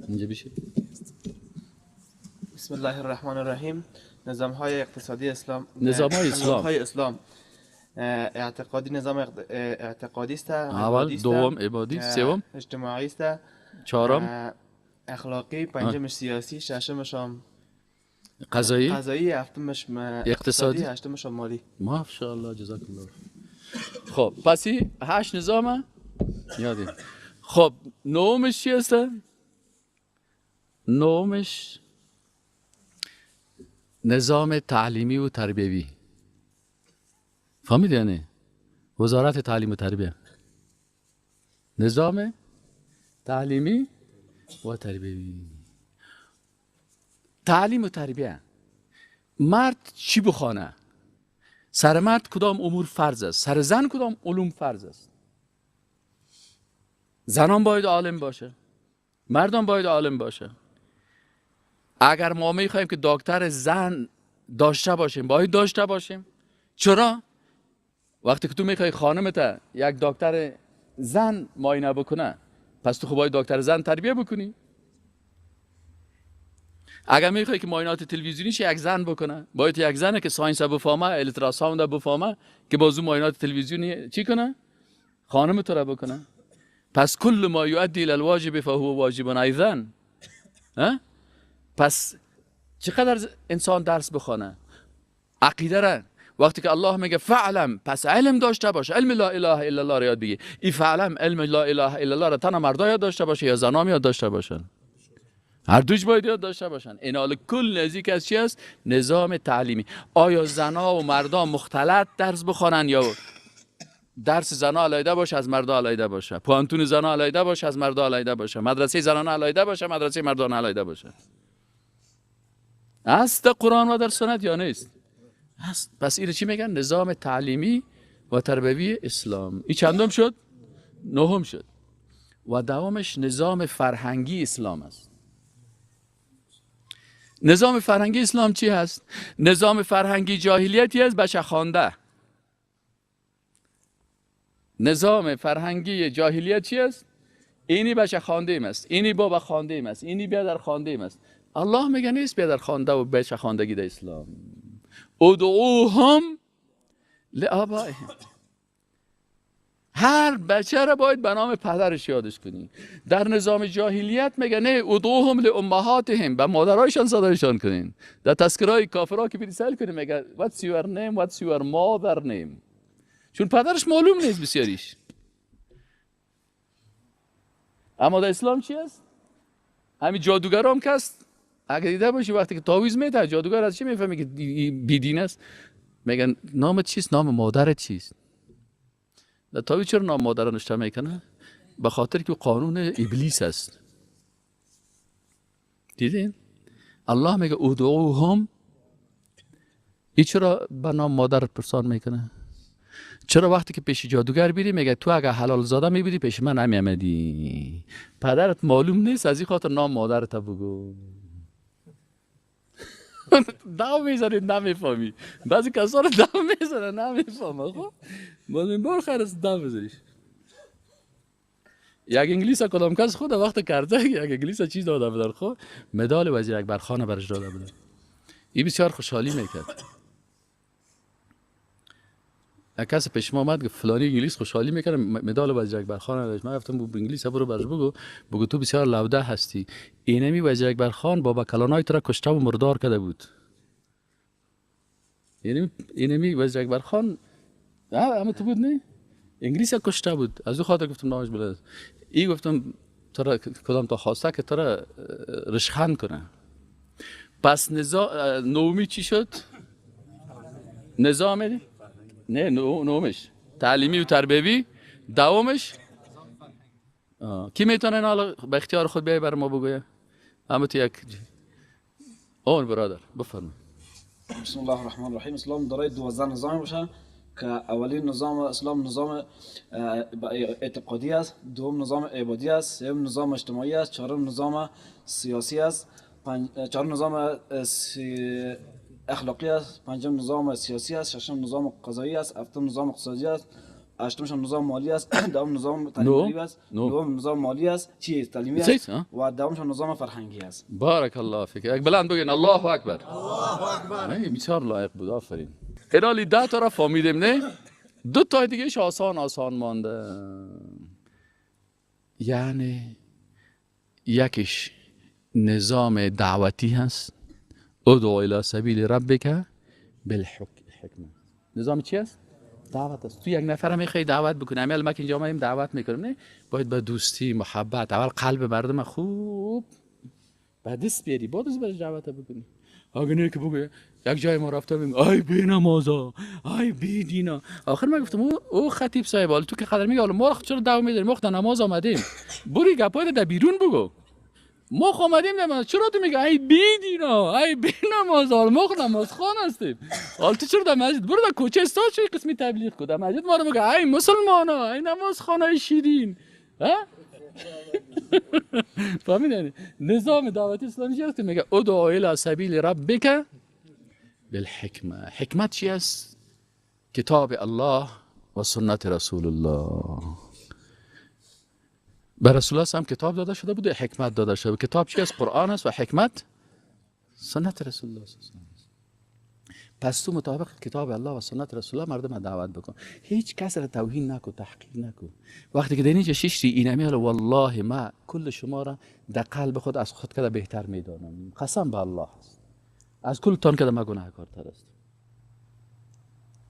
اینجا بشه. بسم الله الرحمن الرحیم. نظام‌های اقتصادی اسلام. نظام‌های اسلام. نظام‌های اسلام. اعتقادی نظام اعتقادی است. اول، دوم عبادی، سوم اجتماعی است. چهارم اخلاقی، پنجمش سیاسی، ششمش هم قضایی، هفتمش اقتصادی، هشتمش هم مالی. ماشاءالله جزاک الله. خب پس 8 نظامه یادی. خب نومش چی است؟ نومش نظام تعلیمی و تربیوی. فهمید یعنی؟ وزارت تعلیم و تربیه. نظام تعلیمی و تربیوی. تعلیم و تربیه. مرد چی بخوانه؟ سر مرد کدام امور فرض است؟ سر زن کدام علوم فرض است؟ زنان باید عالم باشه، مردان باید عالم باشه. اگر ما میخوایم که دکتر زن داشته باشیم باید داشته باشیم. چرا؟ وقتی که تو میخوای خانمت یک دکتر زن معاینه بکنه، پس تو باید دکتر زن تربیه بکنی. اگر میخوای که معاینات تلویزیونیش یک زن بکنه، باید یک زنه که ساینس بفهمه، التراساوند بفهمه، که بازو معاینات تلویزیونی چی کنه؟ خانم تو را بکنه. پس کل ما یؤدی الی الواجب فهو واجب ایضا. پس چقدر انسان درس بخونه؟ عقیده را وقتی که الله میگه فعلم، پس علم داشته باشه، علم لا اله الا الله را یاد بگی. این فعلم، علم لا اله الا الله را تنها مردا یاد داشته باشه یا زنا یاد داشته باشن؟ هر دوش باید یاد داشته باشن. اینال کل نزدیک از چی است؟ نظام تعلیمی. آیا زنا و مردا مختلط درس بخونن یا درس زنا علیده باشه از مردا علیده باشه؟ پوانتون زنا علیده باشه از مردا علیده باشه؟ مدرسه زنانه علیده باشه مدرسه مردانه علیده باشه؟ است قرآن و در سنت یا نیست؟ است. پس این چی میگن؟ نظام تعلیمی و تربیوی اسلام. این چندم شد؟ نهم شد. و دومش نظام فرهنگی اسلام است. نظام فرهنگی اسلام چی هست؟ نظام فرهنگی جاهلیتی است بچه خوانده. نظام فرهنگی جاهلیت چی است؟ اینی بچه خوانده ایم است، اینی بابا خوانده ایم است، اینی بیادر خوانده ایم است. الله میگه نیست بیادر خوانده و بچه خواندگی در اسلام. ادعوهم لآبائهم. هر بچه را باید به نام پدرش یادش کنی. در نظام جاهلیت میگه نه، ادعوهم لامهاتهم، به مادرایشان صدایشان کنین. در تذکرهای کافرها که بریسل کنیم میگه what's your name, what's your mother name. چون پدرش معلوم نیست بسیاریش. اما در اسلام چی است؟ همین جادوگرام که است، اگر دیده باشی وقتی که تعویض میده جادوگر از چی میفهمه که بیدین است؟ میگن نامت چیست؟ نام مادرت چیست؟ در تعویض چرا نام مادر نوشته میکنه؟ به خاطر که قانون ابلیس است. دیدین؟ الله میگه ادعوهم. این چرا به نام مادرت پرسان میکنه؟ چرا وقتی که پیش جادوگر بیری میگه تو اگه حلال زاده میبودی پیش من نمیامدی؟ پدرت معلوم نیست، از این خاطر نام مادرت بگو. دو میزنید نمیفهمی. بعضی کسا رو دو میزنن نمیفهمه. خب بازم بار خیر است دو بزنیش. یک انگلیس کدام کس خود وقت کرده یک انگلیس چیز داده بدن، خب مدال وزیر اکبر خان برش داده بدن. این بسیار خوشحالی میکرد. یک کس پیش ما آمد گفت فلانی انگلیس خوشحالی میکنه مدال وزیر اکبر خان داشت. من گفتم به انگلیس برو برش بگو تو بسیار لوده هستی. اینمی وزیر اکبر خان بابا کلانای تو را کشته و مردار کرده بود. اینمی وزیر اکبر خان همه تو بود نه؟ انگلیس کشته بود. از او خاطر گفتم نامش بلد. ای گفتم تو را کدام تا خواسته که تو را رشخند کنه. پس نومی چی شد؟ نظام نه نومش تعلیمی و تربیوی. دومش کی میتونه حالا به اختیار خود بیای بر ما بگویه؟ همه تو یک اون برادر بفرمایید. بسم الله الرحمن الرحیم. اسلام دارای 12 نظام باشه که اولین نظام اسلام نظام اعتقادی است، دوم نظام عبادی است، سوم نظام اجتماعی است، چهارم نظام سیاسی است، چهارم نظام اخلاقی است، پنجم نظام سیاسی است، ششم نظام قضایی است، هفتم نظام اقتصادی است، هشتمش نظام مالی است، دوم نظام تعلیمی است، دوم نظام مالی است، تعلیمی است و دومش نظام فرهنگی است. بارک الله فیک. یک بلند بگین الله اکبر. الله اکبر. بسیار لایق بود، آفرین. ایرالی 10 تا را فهمیدیم نه؟ 2 تا دیگهش آسان مانده. یعنی یکیش نظام دعوتی هست، ادعو الی سبیل ربک بالحکمه. نظام چی است؟ دعوت است. تو یک نفر میخوای دعوت بکنی، امیال ما که اینجا ما دعوت میکنیم نه، باید با دوستی محبت اول قلب مردم خوب بعد دست بیاری، بعد از برش دعوت بکنی. اگه نه که بگه یک جای ما رفته بیم ای بی نمازا، ای بی دینا. آخر من گفتم او خطیب صاحب، حالا تو که قدر میگه، حالا ما چرا دعوت میداریم؟ ما نماز آمدیم، بری گپای در بیرون بگو. ما آمدیم نماز، چرا تو میگه ای بی دینا، ای بی نماز؟ حالا ما نماز خوان هستیم، حالا تو چرا در مسجد؟ برو در کوچه استاد شو قسمی تبلیغ کن، در مسجد ما رو میگه ای مسلمانا، ای نماز خانه شیرین. ها فهمیدین؟ نظام دعوتی اسلامی چیه؟ میگه ادعو الی سبیل ربک بالحکمه. حکمت چی است؟ کتاب الله و سنت رسول الله. به رسول الله هم کتاب داده شده بوده، حکمت داده شده. کتاب چی است؟ قرآن است و حکمت سنت رسول الله. پس تو مطابق کتاب الله و سنت رسول الله مردم دعوت بکن. هیچ کس را توهین نکن، تحقیر نکن. وقتی که دینی شش اینمی حالا والله ما کل شما را در قلب خود از خود کده بهتر میدانم، قسم به الله است. از کلتان کده ما گناهکارتر است.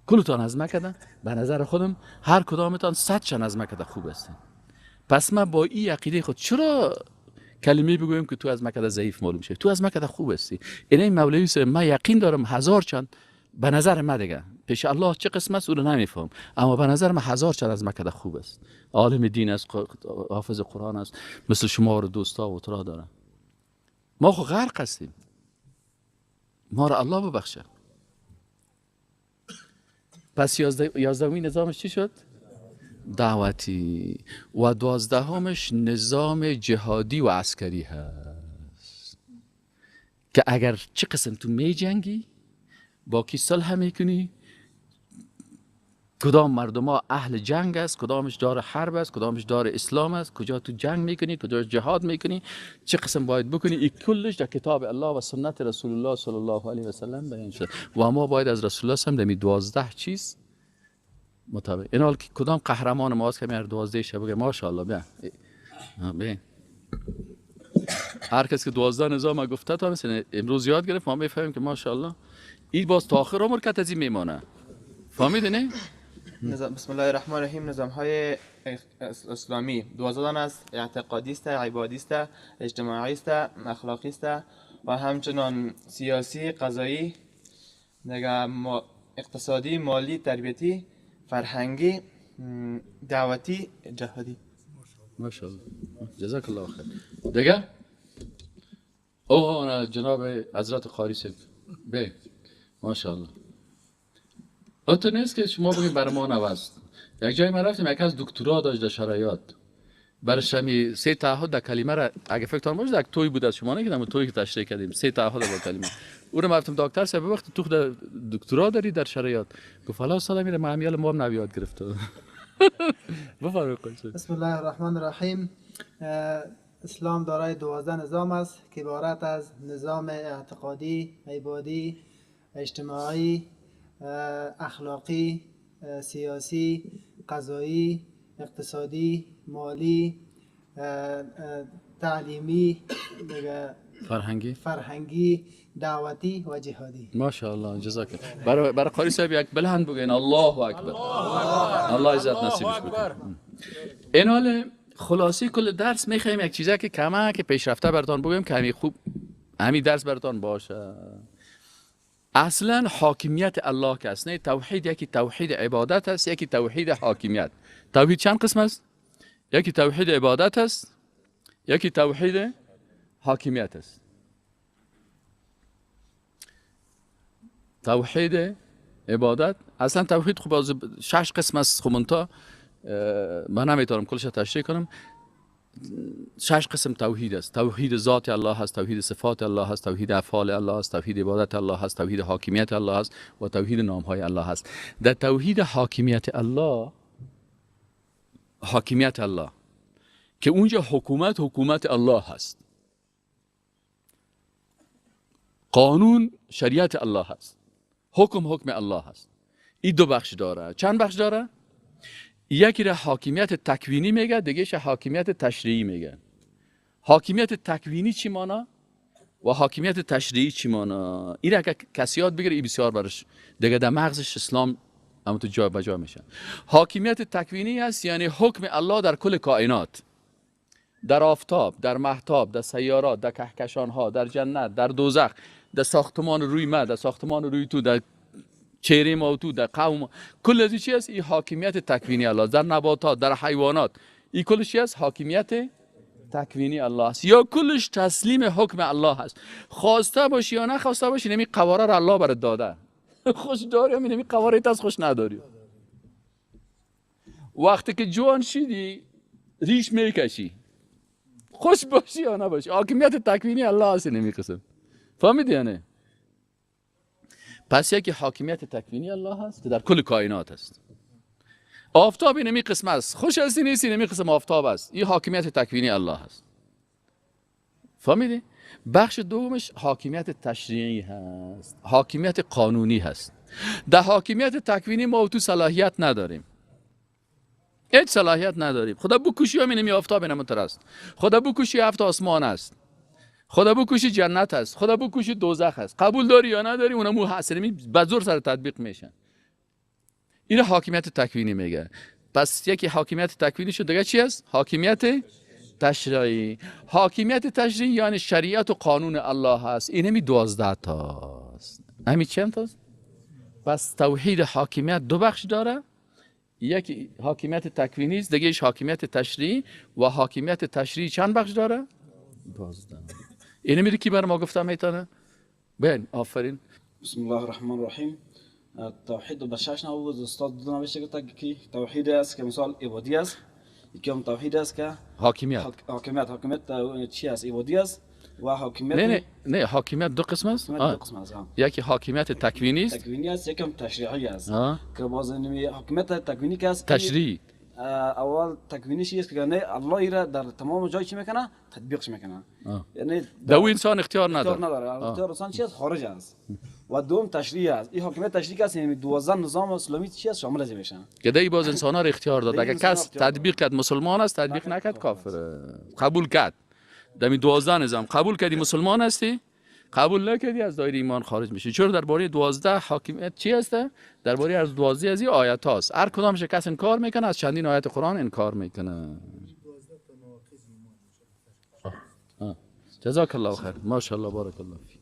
کلتان از ما کده به نظر خودم هر کدامتان 100 شن از ما کده خوب هستین. پس ما با این عقیده خود چرا کلمه بگویم که تو از مکه ضعیف معلوم شه؟ تو از مکه خوب هستی. این مولوی سه من یقین دارم 1000 چند به نظر من دیگه پیش الله چه قسمت است او رو نمیفهم، اما به نظر من 1000 چند از مکه خوب است، عالم دین است، حافظ قرآن است، مثل شما رو دوستا و ترا داره. ما خو غرق هستیم، ما را الله ببخشه. پس 11 نظامش چی شد؟ دعوتی. و 12مش نظام جهادی و عسکری هست که اگر چه قسم تو می جنگی با کی صلح میکنی، کدام مردم ها اهل جنگ است، کدامش دار حرب است، کدامش دار اسلام است، کجا تو جنگ میکنی، کجا جهاد میکنی، چه قسم باید بکنی، این کلش در کتاب الله و سنت رسول الله صلی الله علیه و سلم بیان شده. و ما باید از رسول الله هم دمی 12 چیز مطابق. این حال که کدام قهرمان ماست که میار 12 شب بگه ماشاءالله بیا هر کس که 12 نظام گفته تا مثلا امروز یاد گرفت ما میفهمیم که ماشاءالله این باز تا آخر عمر کت از این میمانه. فهمیدین؟ بسم الله الرحمن الرحیم. نظام های اسلامی 12 است: اعتقادی است، عبادی است، اجتماعی است، اخلاقی است و همچنان سیاسی، قضایی، اقتصادی، مالی، تربیتی، فرهنگی، دعوتی، جهادی. ماشاءالله جزاک الله خیر. دیگه او جناب حضرت قاری صاحب به ماشاءالله تو نیست که شما بگید بر ما نوست. یک جای ما رفتیم یک از دکترا داشت در شرایط برش همی 3 تعهد در کلمه را اگه فکرتان باشه یک توی بود از شما نگیدم توی که تشریح کردیم 3 تعهد با کلمه او رو گفتم دکتر صاحب وقت تو دکترا داری در شرایط گفت حالا استاد میره معمیال ما هم نویاد گرفته. بفرمایید. بسم الله الرحمن الرحیم. اسلام دارای 12 نظام است که عبارت از نظام اعتقادی، عبادی، اجتماعی، اخلاقی، سیاسی، قضایی، اقتصادی، مالی، تعلیمی، فرهنگی، دعوتی و جهادی. ماشاءالله جزاک الله. برای قاری صاحب یک بلند بگین الله اکبر. الله عزت نصیبش بکنه. این حال خلاصی کل درس میخوایم یک چیزی که کمه که پیشرفته براتون بگم که همین خوب همین درس براتون باشه. اصلا حاکمیت الله که است نه توحید، یکی توحید عبادت است، یکی توحید حاکمیت. توحید چند قسم است؟ یکی توحید عبادت است، یکی توحید حاکمیت است. توحید عبادت اصلا توحید خوب 6 قسم است. خمونتا من نمیتونم کلش تشریح کنم. 6 قسم توحید است. توحید ذات الله هست، توحید صفات الله هست، توحید افعال الله هست، توحید عبادت الله هست، توحید حاکمیت الله هست و توحید نام های الله هست. در توحید حاکمیت الله حاکمیت الله که اونجا حکومت الله هست، قانون شریعت الله هست، حکم الله هست. این دو بخش داره. چند بخش داره؟ یکی را حاکمیت تکوینی میگه، دیگهش حاکمیت تشریعی میگه. حاکمیت تکوینی چی مانا و حاکمیت تشریعی چی مانا؟ این را که کسی یاد بگیره، این بسیار برش دیگه در مغزش اسلام اما تو جا بجا میشه. حاکمیت تکوینی هست یعنی حکم الله در کل کائنات، در آفتاب، در مهتاب، در سیارات، در کهکشان ها، در جنت، در دوزخ، در ساختمان روی ما، در ساختمان روی تو، در چهره ما و تو، در قوم، کل از چی است؟ این حاکمیت تکوینی الله. در نباتات، در حیوانات، این کلش چی است؟ حاکمیت تکوینی الله است. یا کلش تسلیم حکم الله است. خواسته باشی یا نخواسته باشی، نمی قواره را الله برات داده. خوش داری یا نمی قواره تا خوش نداری. وقتی که جوان شدی ریش میکشی، خوش باشی یا نباشی، حاکمیت تکوینی الله است. نمی قسم فهمیدی یا نه؟ پس یکی حاکمیت تکوینی الله هست که در کل کائنات است. آفتاب نمی قسم است، خوش هستی نیستی نمی قسم آفتاب است. این حاکمیت تکوینی الله هست. فهمیدی؟ بخش دومش حاکمیت تشریعی هست، حاکمیت قانونی هست. در حاکمیت تکوینی ما تو صلاحیت نداریم، هیچ صلاحیت نداریم. خدا بکشی همین نمی آفتاب نمتر است، خدا بکشی هفت آسمان است، خدا بکشی جنت است، خدا بکشی دوزخ است. قبول داری یا نداری اونم مو حاصل به زور سر تطبیق میشن. این حاکمیت تکوینی میگه. پس یکی حاکمیت تکوینی شد، دیگه چی است؟ حاکمیت تشریعی. حاکمیت تشریعی یعنی شریعت و قانون الله هست. این همی 12 تاست. همین چند تاست؟ پس توحید حاکمیت دو بخش داره، یکی حاکمیت تکوینی است، دیگهش حاکمیت تشریعی. و حاکمیت تشریعی چند بخش داره؟ 12. اینه میره کی بر ما گفتم میتونه؟ بین آفرین. بسم الله الرحمن الرحیم. توحید و بشش نبود استاد دو نوشته گفته که توحید است که مثال عبادی است، یکی هم توحید است که حاکمیت چی است؟ عبادی است و حاکمیت نه حاکمیت دو قسم است. دو قسم است. یکی حاکمیت تکوینی است، تکوینی است، یکی هم تشریعی است. که باز نمی حاکمیت تکوینی که است تشریعی. اول تکوینی چیه که نه الله ایره در تمام جای چی میکنه؟ تطبیقش میکنه. یعنی در او انسان اختیار نداره. اختیار انسان چی است؟ خارج است. و دوم تشریع است. این حاکمیت تشریعی است، یعنی 12 نظام اسلامی چی است شامل از میشن. که دی باز انسان ها را اختیار داد. اگر کس تطبیق کرد مسلمان است، تطبیق نکرد کافر. قبول کرد دمی 12 نظام قبول کردی مسلمان هستی، قبول نکردی از دایره ایمان خارج میشی. چرا درباره 12 حاکمیت چی است؟ درباره از 12 از این آیات هاست. هر کدامش کس انکار میکنه، از چندین آیات قرآن انکار میکنه. جزاک الله خیر. ماشاءالله بارک الله فیک.